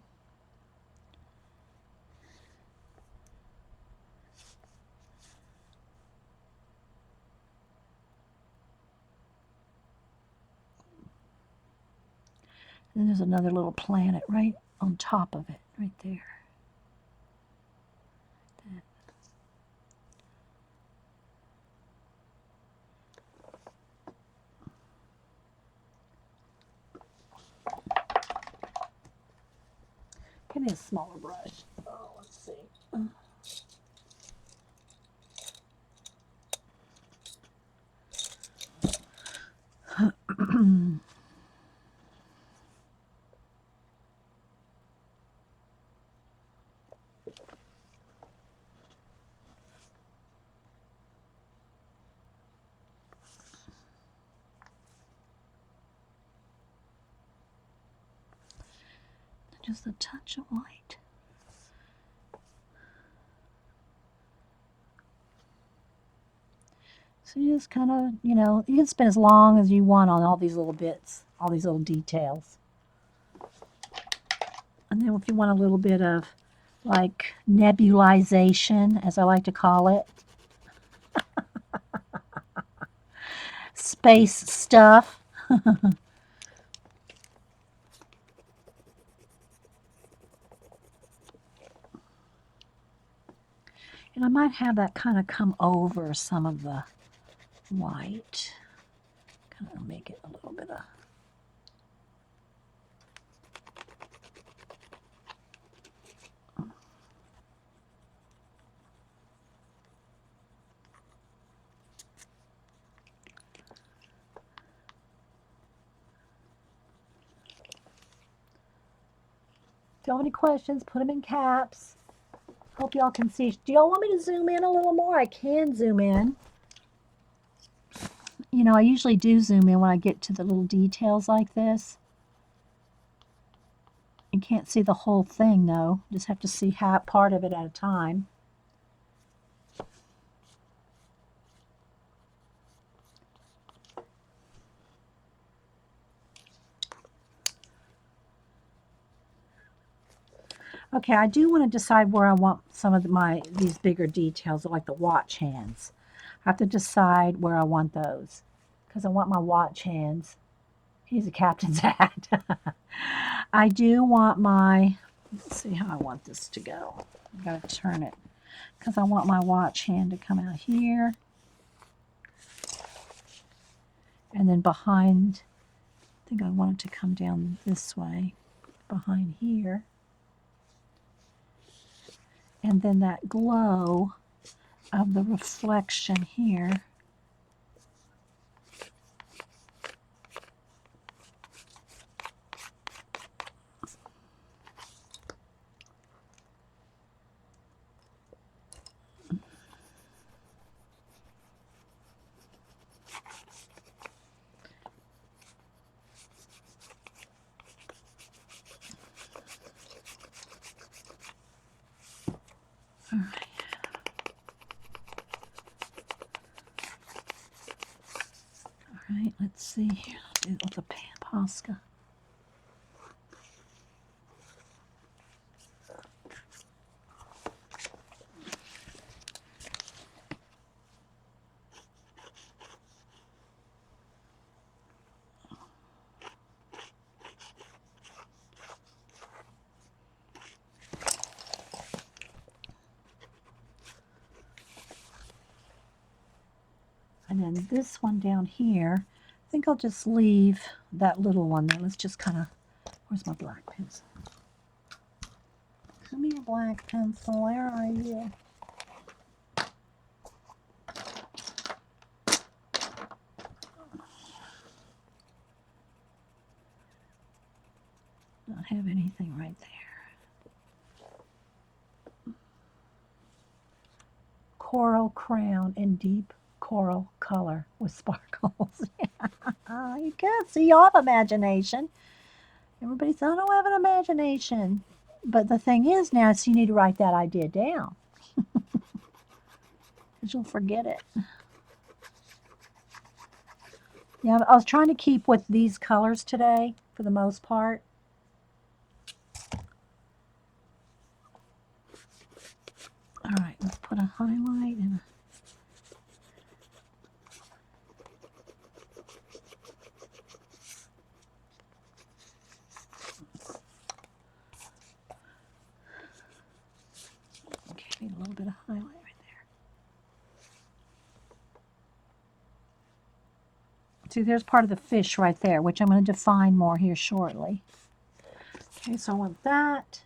And then there's another little planet right on top of it, right there. Give me a smaller brush. Oh, let's see. Just a touch of white. So you just kind of, you can spend as long as you want on all these little bits, all these little details. And then if you want a little bit of like nebulization, as I like to call it, space stuff. And I might have that kind of come over some of the white. Kind of make it a little bit of... If y'all have any questions, put them in caps. Hope y'all can see. Do y'all want me to zoom in a little more? I can zoom in. You know, I usually do zoom in when I get to the little details like this. You can't see the whole thing though. Just have to see half part of it at a time. Okay, I do want to decide where I want some of these bigger details, like the watch hands. I have to decide where I want those because I want my watch hands. He's a captain's hat. I do want my, let's see how I want this to go. I've got to turn it because I want my watch hand to come out here. And then behind, I think I want it to come down this way, behind here. And then that glow of the reflection here. All right. All right, let's see here. I'll do it with the Posca. And then this one down here, I think I'll just leave that little one there. Let's just kind of, where's my black pencil? Come here, black pencil, where are you? Don't have anything right there. Coral crown in deep coral color with sparkles. You can't see, y'all have imagination. Everybody says, I don't have an imagination. But the thing is now, so you need to write that idea down. Because you'll forget it. Yeah, I was trying to keep with these colors today, for the most part. All right, let's put a highlight and okay, a little bit of highlight right there. See, there's part of the fish right there, which I'm going to define more here shortly. Okay, so I want that,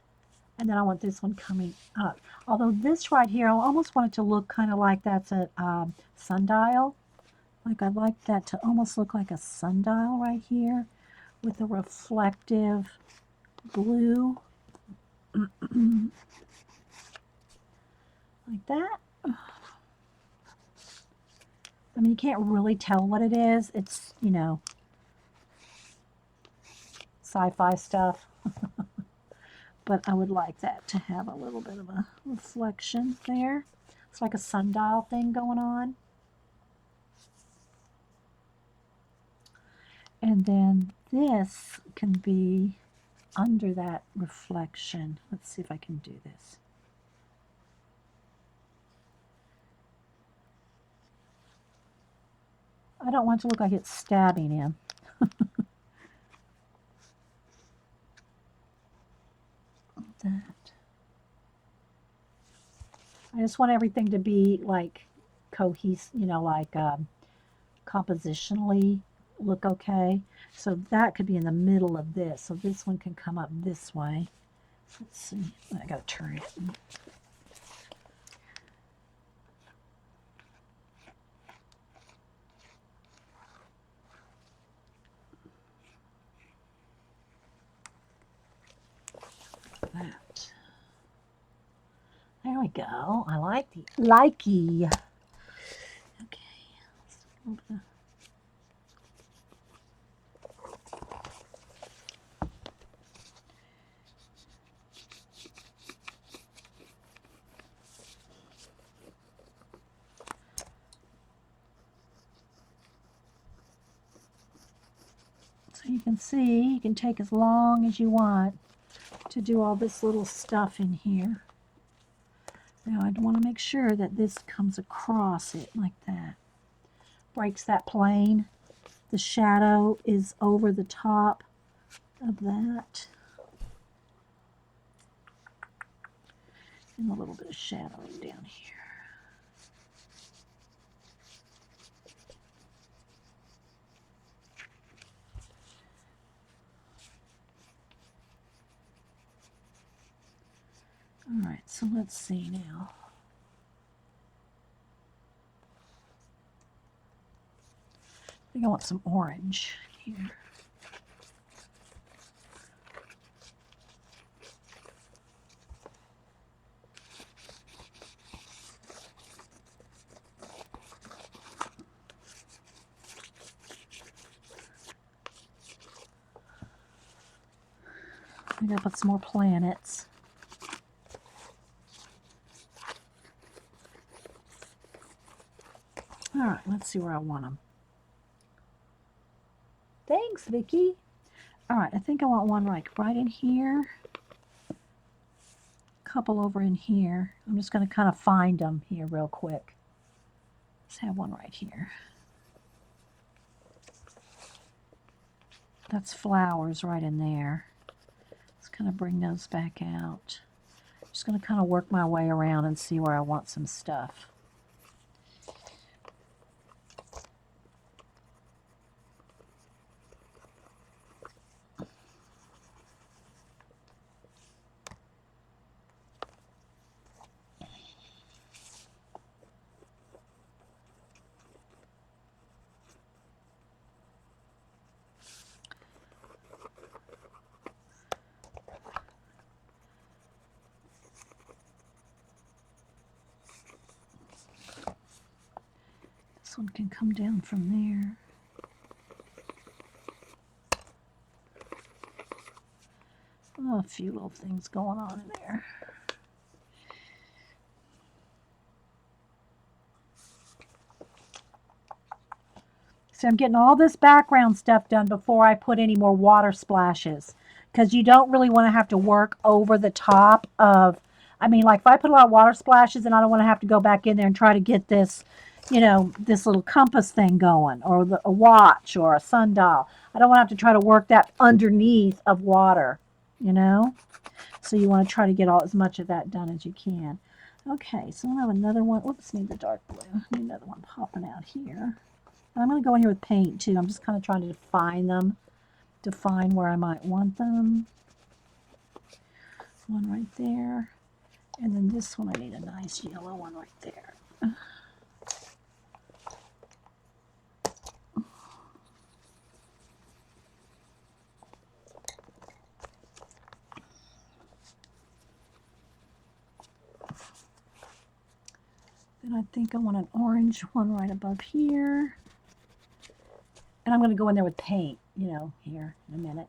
and then I want this one coming up. Although this right here, I almost want it to look kind of like that's a sundial. Like I'd like that to almost look like a sundial right here with a reflective blue. Like that. I mean, you can't really tell what it is. It's, you know, sci-fi stuff. But I would like that to have a little bit of a reflection there. It's like a sundial thing going on. And then this can be under that reflection. Let's see if I can do this. I don't want it to look like it's stabbing him. That. I just want everything to be like cohesive, you know, like compositionally look okay. So that could be in the middle of this. So this one can come up this way. Let's see. I gotta turn it. That. There we go. I like the likey. Okay. So you can see, you can take as long as you want to do all this little stuff in here. Now I want to make sure that this comes across it like that. Breaks that plane. The shadow is over the top of that. And a little bit of shadowing down here. All right, so let's see now. I think I want some orange here. I gotta put some more planets. All right, let's see where I want them. Thanks, Vicky. All right, I think I want one right in here. A couple over in here. I'm just going to kind of find them here real quick. Let's have one right here. That's flowers right in there. Let's kind of bring those back out. Just going to kind of work my way around and see where I want some stuff. This one can come down from there. Oh, a few little things going on in there. So I'm getting all this background stuff done before I put any more water splashes, because you don't really want to have to work over the top of, I mean, like if I put a lot of water splashes and I don't want to have to go back in there and try to get this, you know, this little compass thing going, or a watch or a sundial. I don't want to have to try to work that underneath of water, you know? So you want to try to get as much of that done as you can. Okay, so I have another one. Oops, need the dark blue. Need another one popping out here. And I'm going to go in here with paint too. I'm just kind of trying to define them, define where I might want them. One right there. And then this one, I need a nice yellow one right there. Then I think I want an orange one right above here. And I'm going to go in there with paint, you know, here in a minute.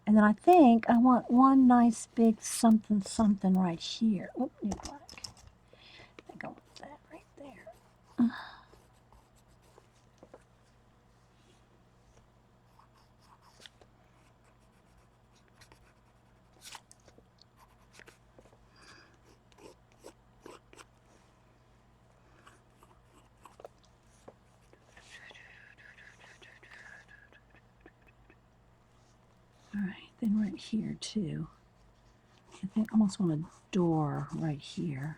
And then I think I want one nice big something something right here. Oh, new black. I think I want that right there. All right, then right here too. I think I almost want a door right here.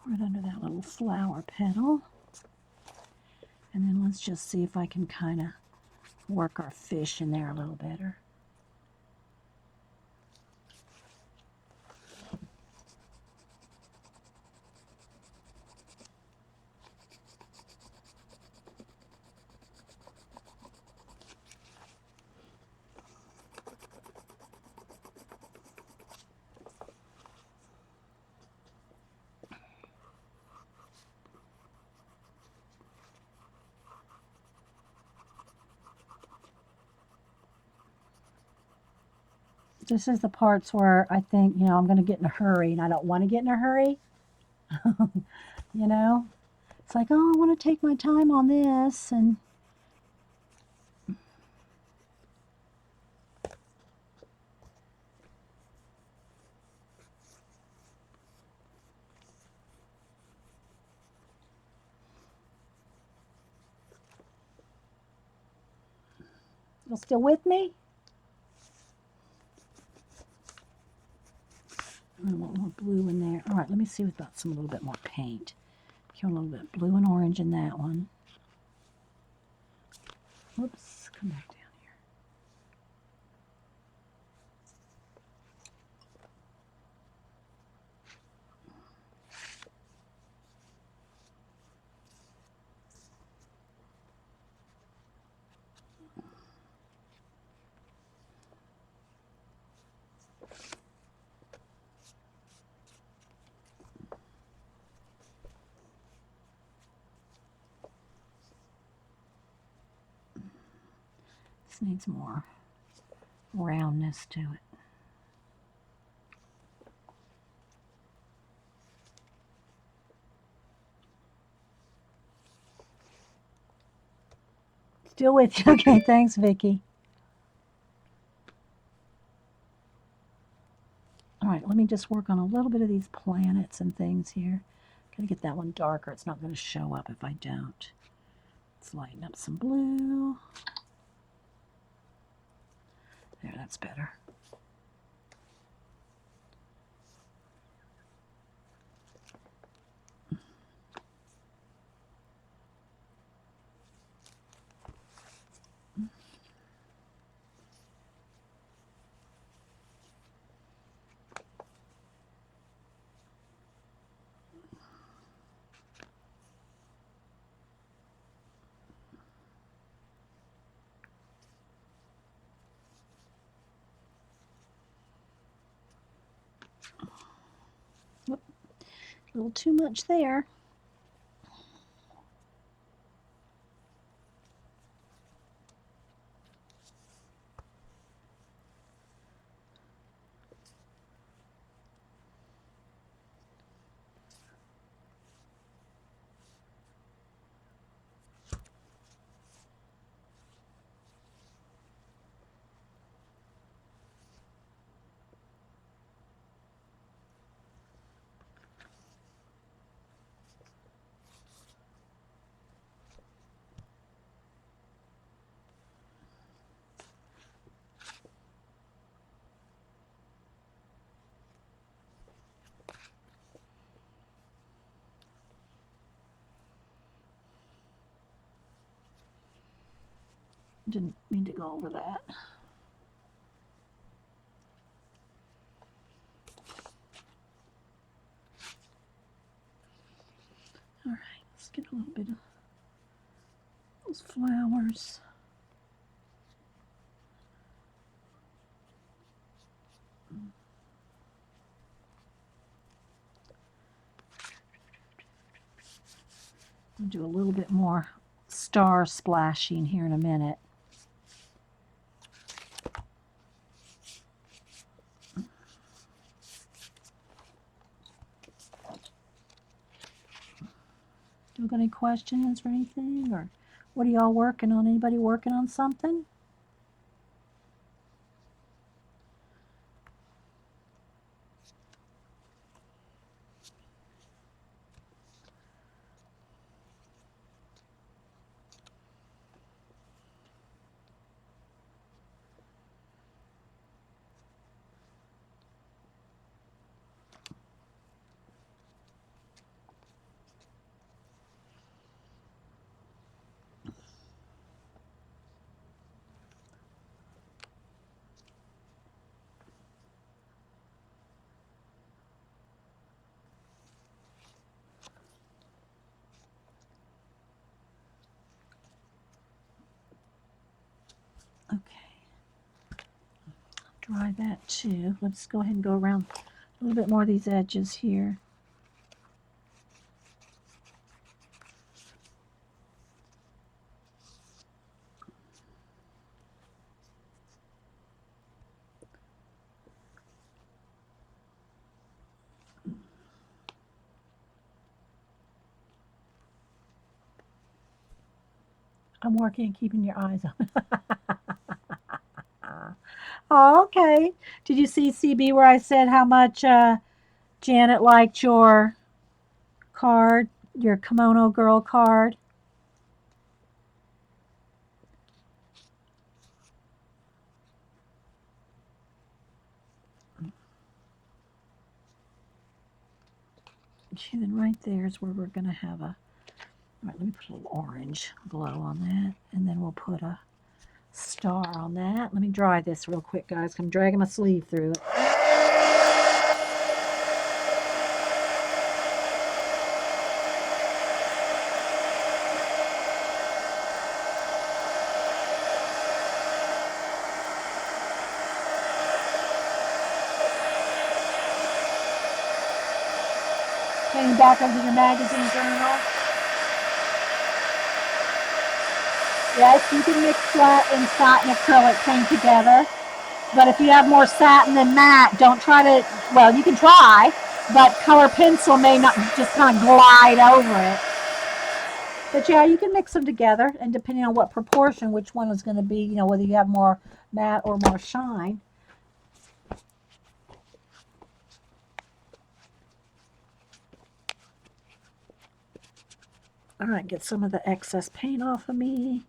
Right under that little flower petal. And then let's just see if I can kind of work our fish in there a little better. This is the parts where I think, you know, I'm going to get in a hurry, and I don't want to get in a hurry. You know? It's like, oh, I want to take my time on this, and you still with me? I want more blue in there. All right, let me see about a little bit more paint. Here, a little bit blue and orange in that one. Whoops, come back down here. This needs more roundness to it. Still with you. Okay, thanks, Vicki. All right, let me just work on a little bit of these planets and things here. Gotta get that one darker. It's not going to show up if I don't. Let's lighten up some blue. There, that's better. Whoop, a little too much there. Didn't mean to go over that. All right, let's get a little bit of those flowers. I'll do a little bit more star splashing here in a minute. Do you got any questions or anything? Or what are y'all working on? Anybody working on something? Okay. Dry that too. Let's go ahead and go around a little bit more of these edges here. I'm working and keeping your eyes on. Oh, okay. Did you see CB where I said how much Janet liked your card, your kimono girl card? And then right there is where we're going to have a. All right, let me put a little orange glow on that, and then we'll put a star on that. Let me dry this real quick, guys. I'm dragging my sleeve through it. Turning back over your magazine journal. Yes, you can mix flat and satin acrylic paint together. But if you have more satin than matte, don't try to, well, you can try, but color pencil may not just kind of glide over it. But yeah, you can mix them together, and depending on what proportion, which one is going to be, whether you have more matte or more shine. All right, get some of the excess paint off of me.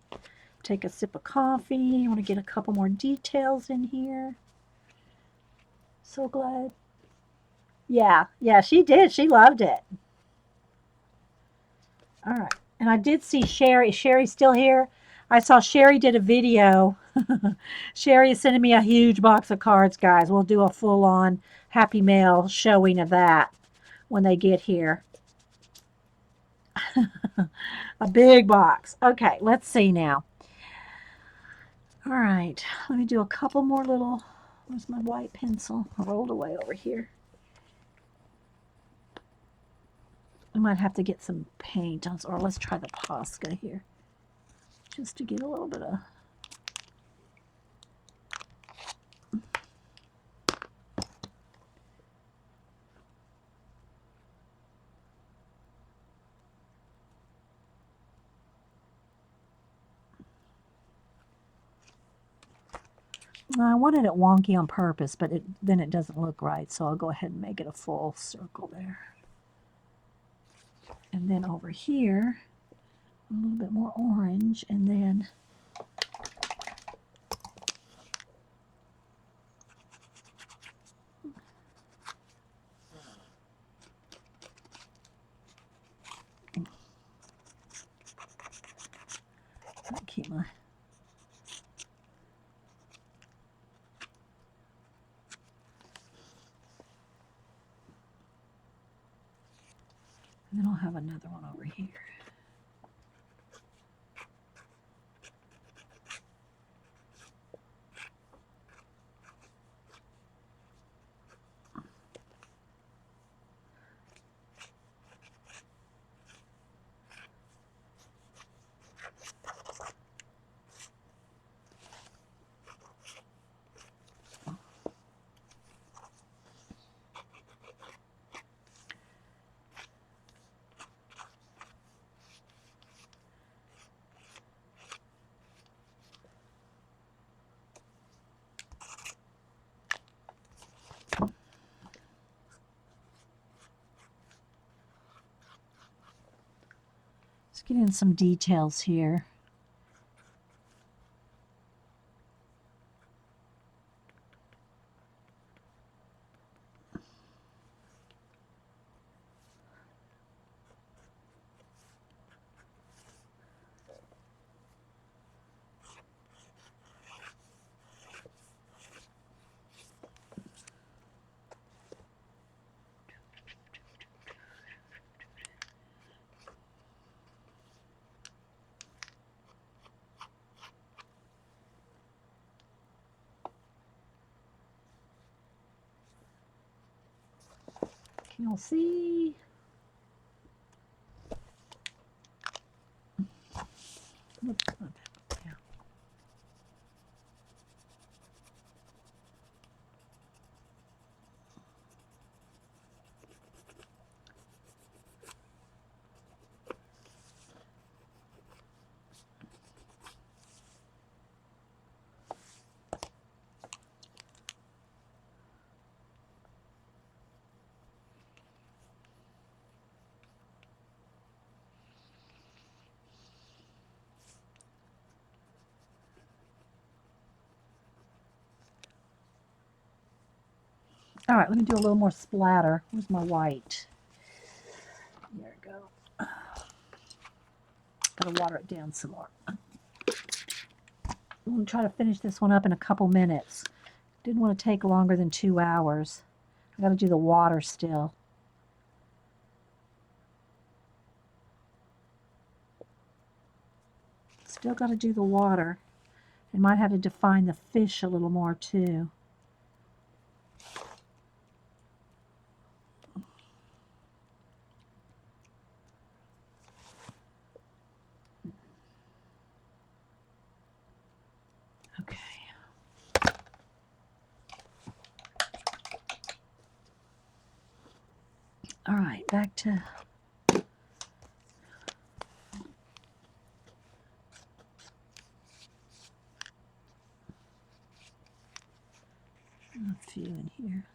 Take a sip of coffee. I want to get a couple more details in here. So glad. Yeah, she did. She loved it. All right. And I did see Sherry. Is Sherry still here? I saw Sherry did a video. Sherry is sending me a huge box of cards, guys. We'll do a full-on Happy Mail showing of that when they get here. A big box. Okay, let's see now. All right, let me do a couple more little, where's my white pencil? I rolled away over here. I might have to get some paint on, or let's try the Posca here, just to get a little bit of. I wanted it wonky on purpose, but then it doesn't look right, so I'll go ahead and make it a full circle there. And then over here, a little bit more orange, and then keep my. And then I'll have another one over here. Let's get in some details here. Can you all see? Oops, not that. Yeah. All right, let me do a little more splatter. Where's my white? There we go. Gotta water it down some more. I'm going to try to finish this one up in a couple minutes. Didn't want to take longer than 2 hours. I gotta do the water still. Still gotta do the water. And might have to define the fish a little more too. Okay. All right, back to a few in here.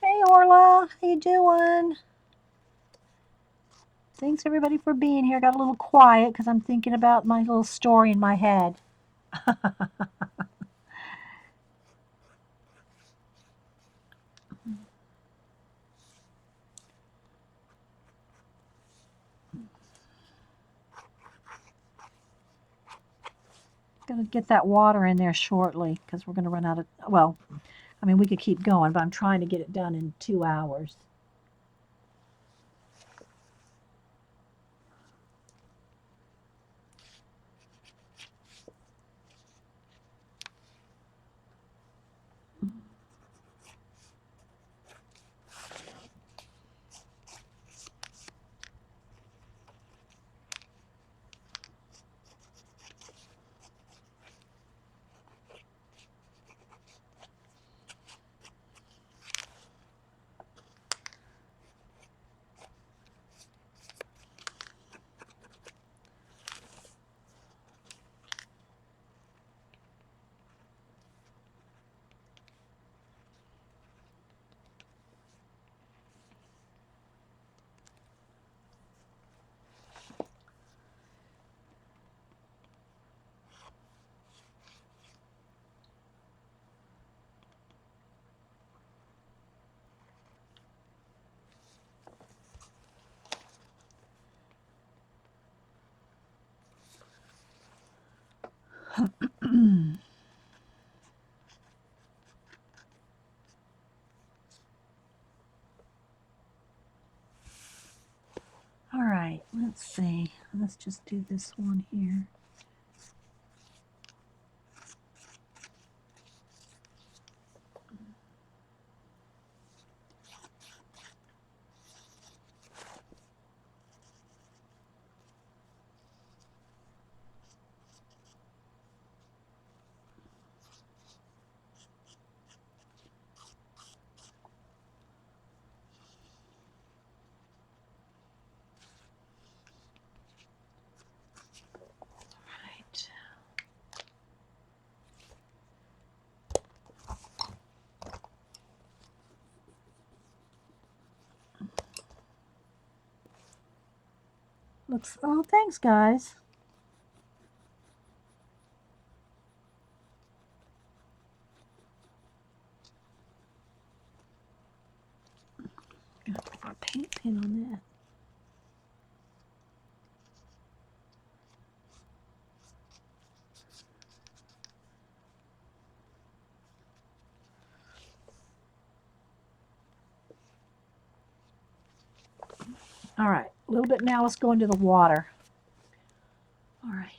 Hey Orla, how you doing? Thanks everybody for being here. Got a little quiet because I'm thinking about my little story in my head. Gonna get that water in there shortly because we're gonna run out of, well, I mean we could keep going, but I'm trying to get it done in 2 hours. All right, let's see. Let's just do this one here. Right. Looks, oh, thanks guys. Gotta put our paint pen on that. All right, a little bit now. Let's go into the water. All right.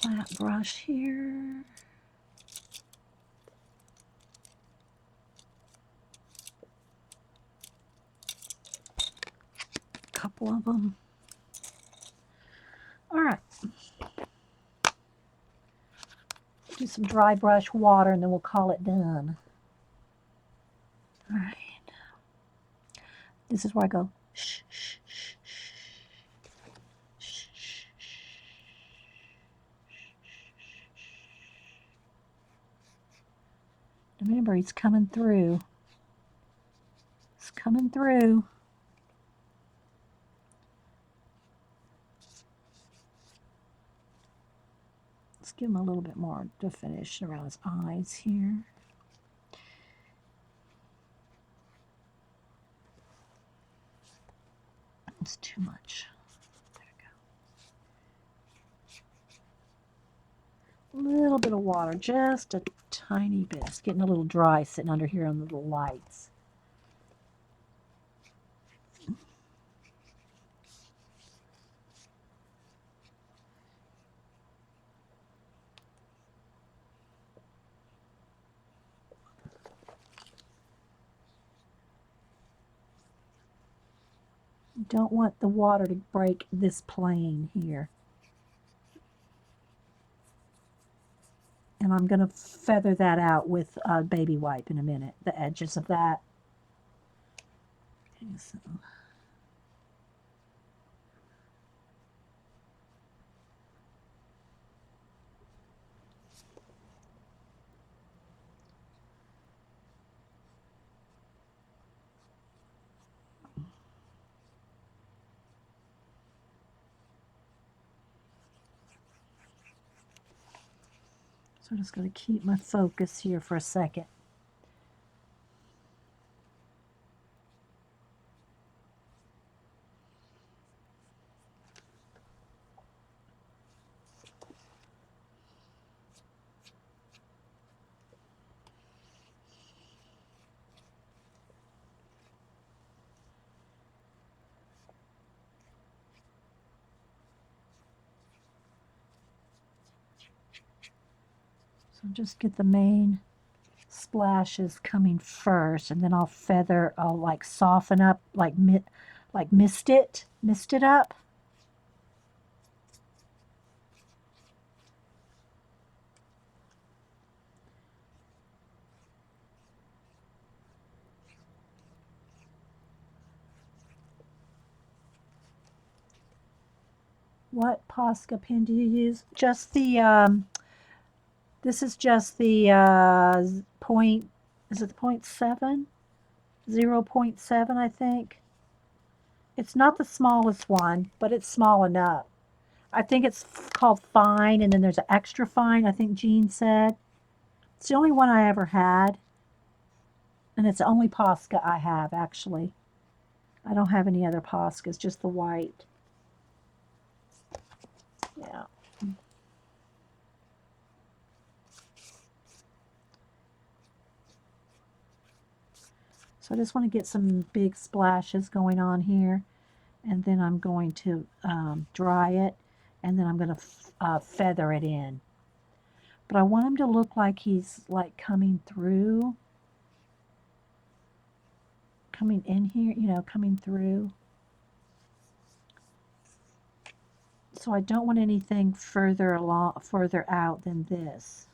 flat brush here. A couple of them. All right. Do some dry brush water and then we'll call it done. All right. This is where I go shh, shh, shh, shh, shh, shh. Remember, he's coming through. It's coming through. Let's give him a little bit more definition around his eyes here. It's too much. There we go. A little bit of water, just a tiny bit. It's getting a little dry sitting under here on the little lights. Don't want the water to break this plane here. And I'm going to feather that out with a baby wipe in a minute, the edges of that. Okay, so I'm just going to keep my focus here for a second. So just get the main splashes coming first, and then I'll feather, I'll like soften up, like mist it up. What Posca pen do you use? Just the, this is just the point, is it the 0.7? 0.7, I think. It's not the smallest one, but it's small enough. I think it's called fine, and then there's an extra fine, I think Jean said. It's the only one I ever had. And it's the only Posca I have, actually. I don't have any other Poscas, just the white. Yeah. So I just want to get some big splashes going on here. And then I'm going to dry it. And then I'm going to feather it in. But I want him to look like he's like coming through. Coming in here, you know, coming through. So I don't want anything further out than this.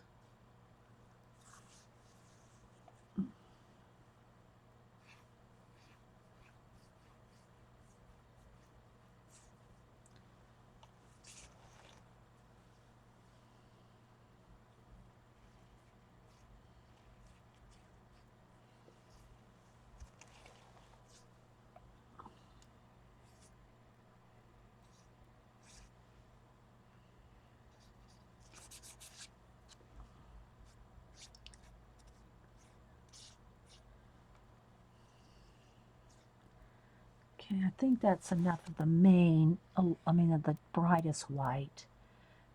Okay, I think that's enough of the main, of the brightest white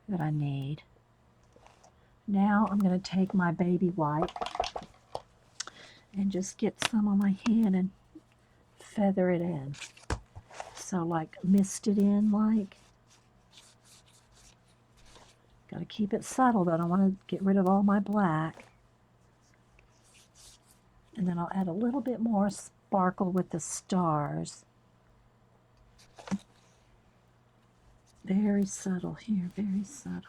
that I need. Now I'm going to take my baby wipe and just get some on my hand and feather it in. So like mist it in like. Got to keep it subtle, but I don't want to get rid of all my black. And then I'll add a little bit more sparkle with the stars. Very subtle here, very subtle.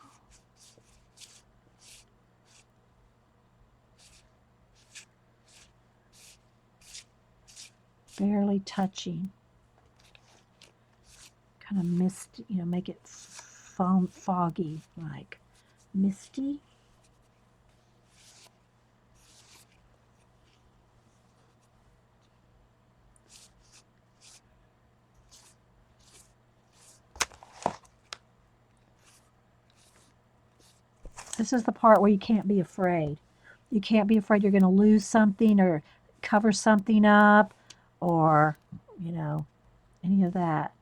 Barely touching. Kind of misty, you know, make it foggy, like misty. This is the part where you can't be afraid. You can't be afraid you're going to lose something or cover something up or, you know, any of that.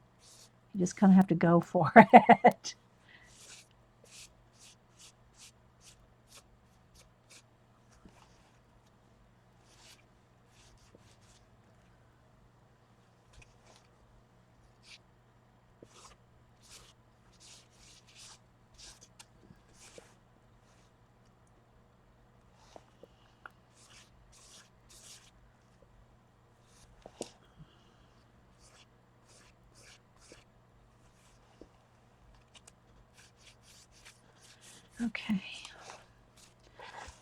You just kind of have to go for it. Okay.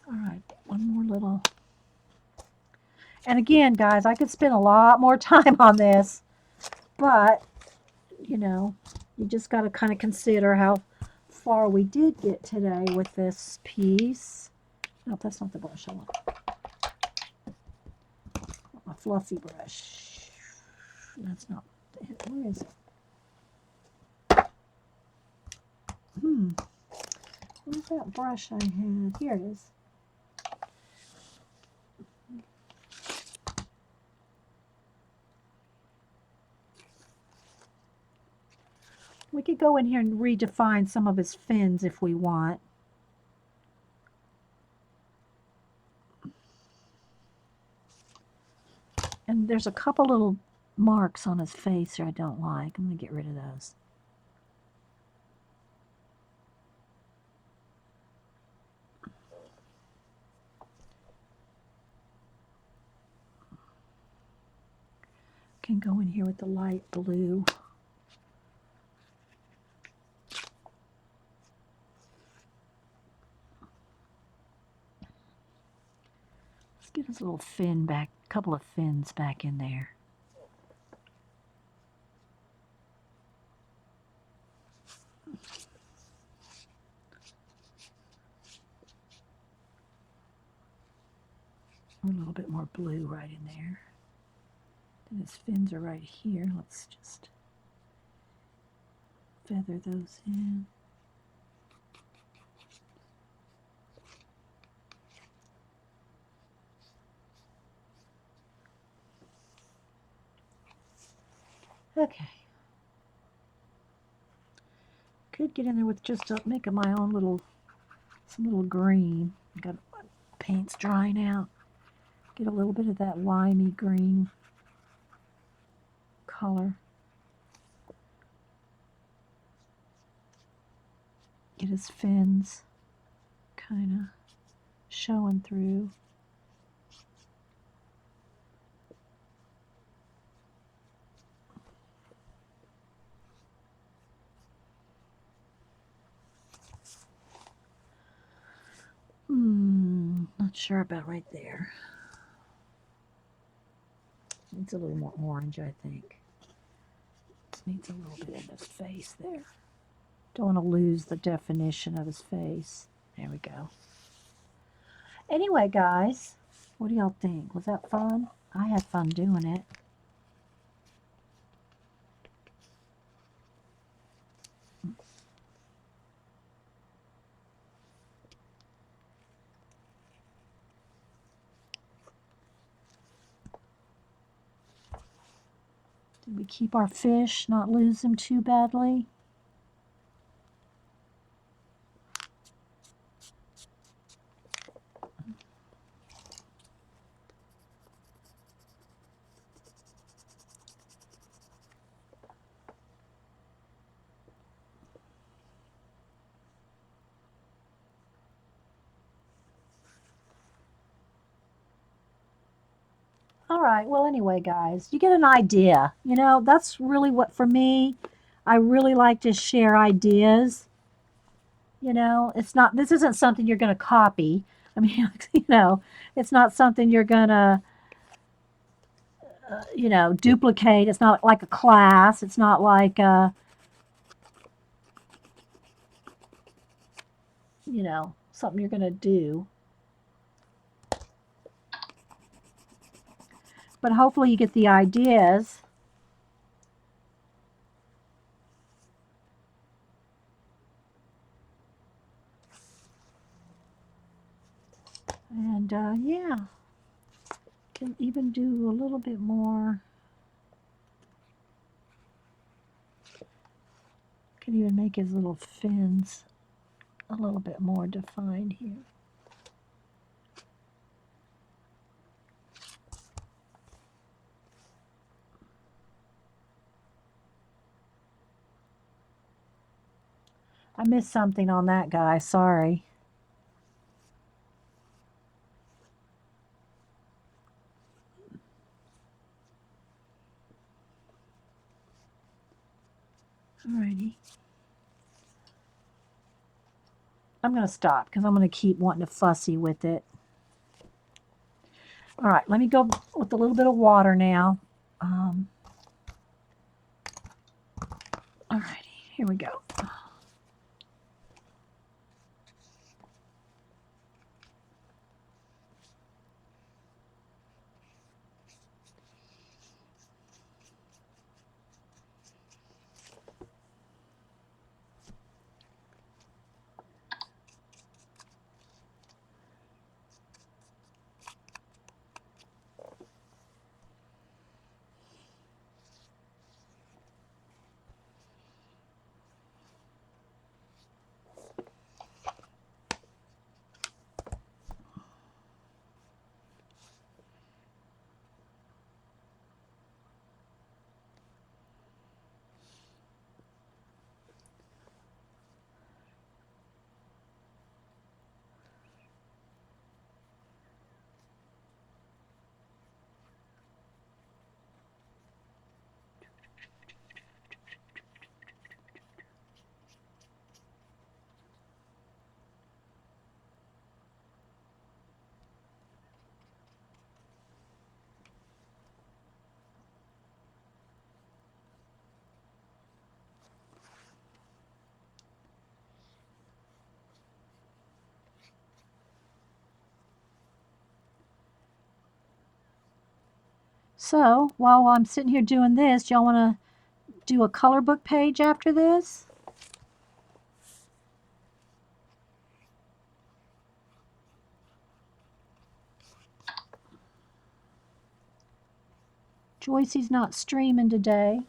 All right, one more little. And again, guys, I could spend a lot more time on this, but, you know, you just got to kind of consider how far we did get today with this piece. No, that's not the brush I want. My fluffy brush. That's not it. Where is it? Where's that brush I had? Here it is. We could go in here and redefine some of his fins if we want. And there's a couple little marks on his face here I don't like. I'm going to get rid of those. Can go in here with the light blue. Let's get his little fin back, a couple of fins back in there. A little bit more blue right in there. And his fins are right here. Let's just feather those in. Okay. Could get in there with just making my own little, some little green. Got paint's drying out. Get a little bit of that limey green color. Get his fins kind of showing through. Not sure about right there. Needs a little more orange, I think. Needs a little bit in his face there. Don't want to lose the definition of his face. There we go. Anyway, guys, what do y'all think? Was that fun? I had fun doing it. Did we keep our fish, not lose them too badly? All right. Well, anyway, guys, you get an idea. You know, that's really what, for me, I really like to share ideas. You know, it's not, this isn't something you're going to copy. I mean, you know, it's not something you're going to, you know, duplicate. It's not like a class. It's not like, you know, something you're going to do. But hopefully you get the ideas. And yeah, can even do a little bit more. Can even make his little fins a little bit more defined here. I missed something on that guy, sorry. Alrighty. I'm going to stop because I'm going to keep wanting to fussy with it. All right, let me go with a little bit of water now. Alrighty, here we go. So, while I'm sitting here doing this, y'all want to do a color book page after this? Joycey's not streaming today.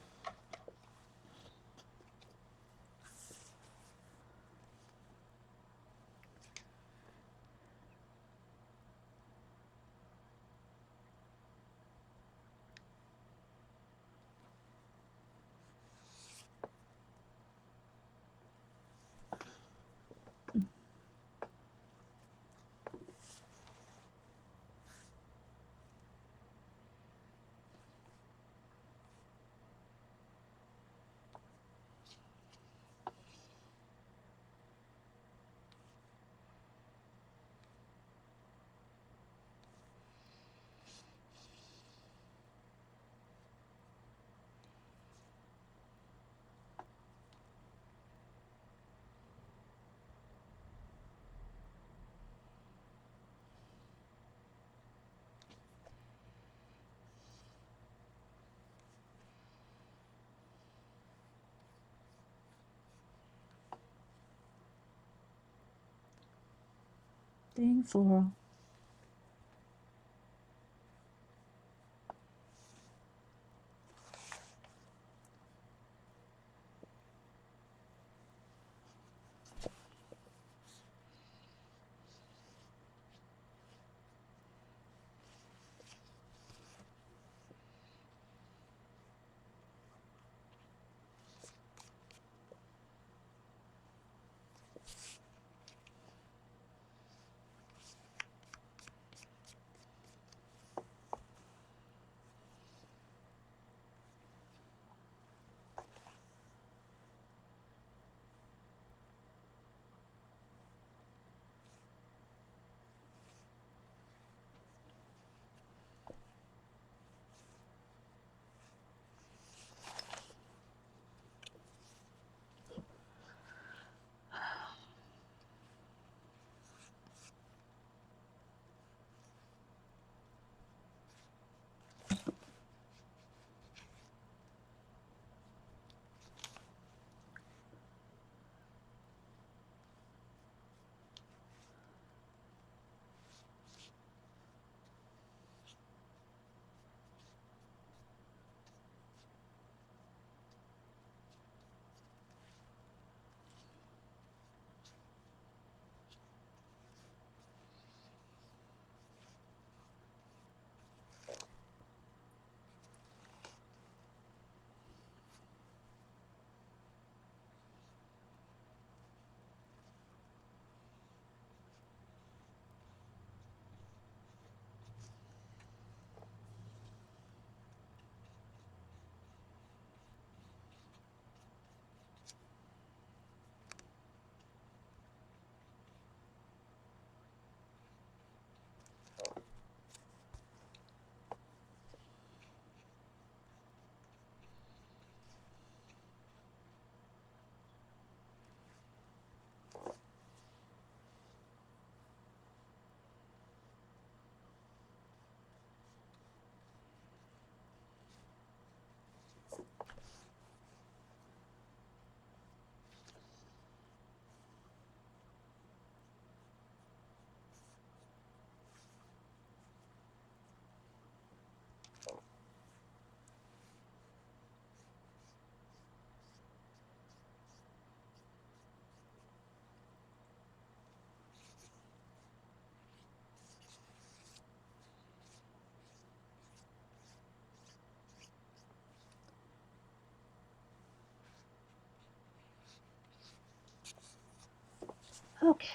Dang floral. Okay.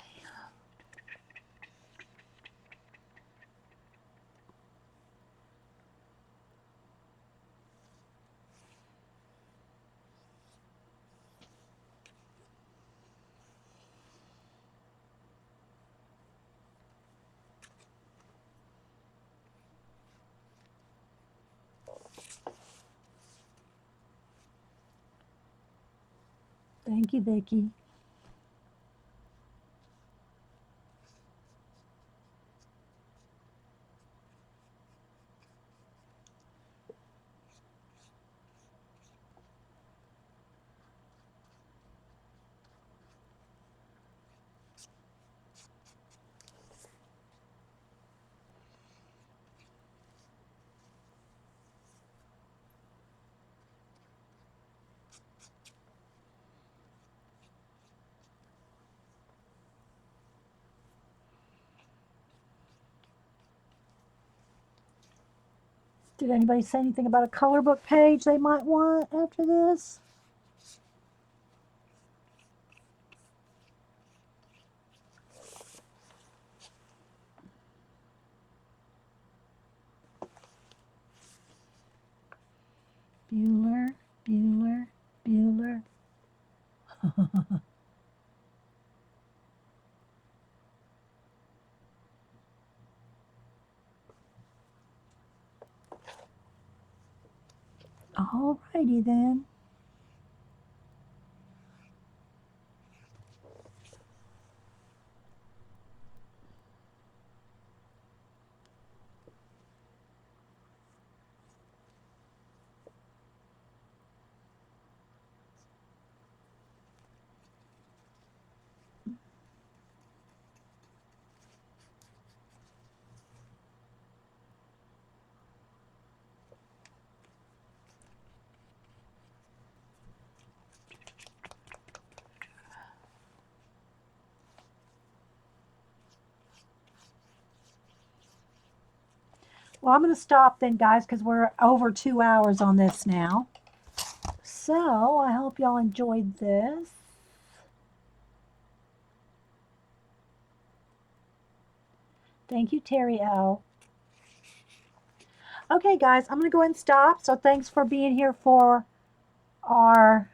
Thank you, Vicki. Did anybody say anything about a color book page they might want after this? Bueller, Bueller, Bueller. Alrighty then. Well, I'm going to stop then, guys, because we're over 2 hours on this now. So I hope y'all enjoyed this. Thank you, Terry L. Okay, guys, I'm going to go ahead and stop. So thanks for being here for our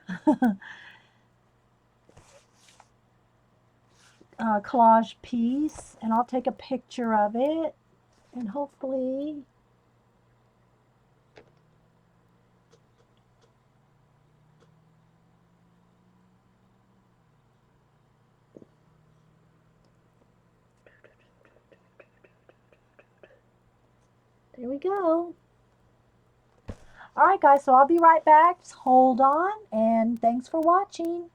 collage piece. And I'll take a picture of it. And hopefully... There we go. All right, guys, so I'll be right back. Just hold on, and thanks for watching.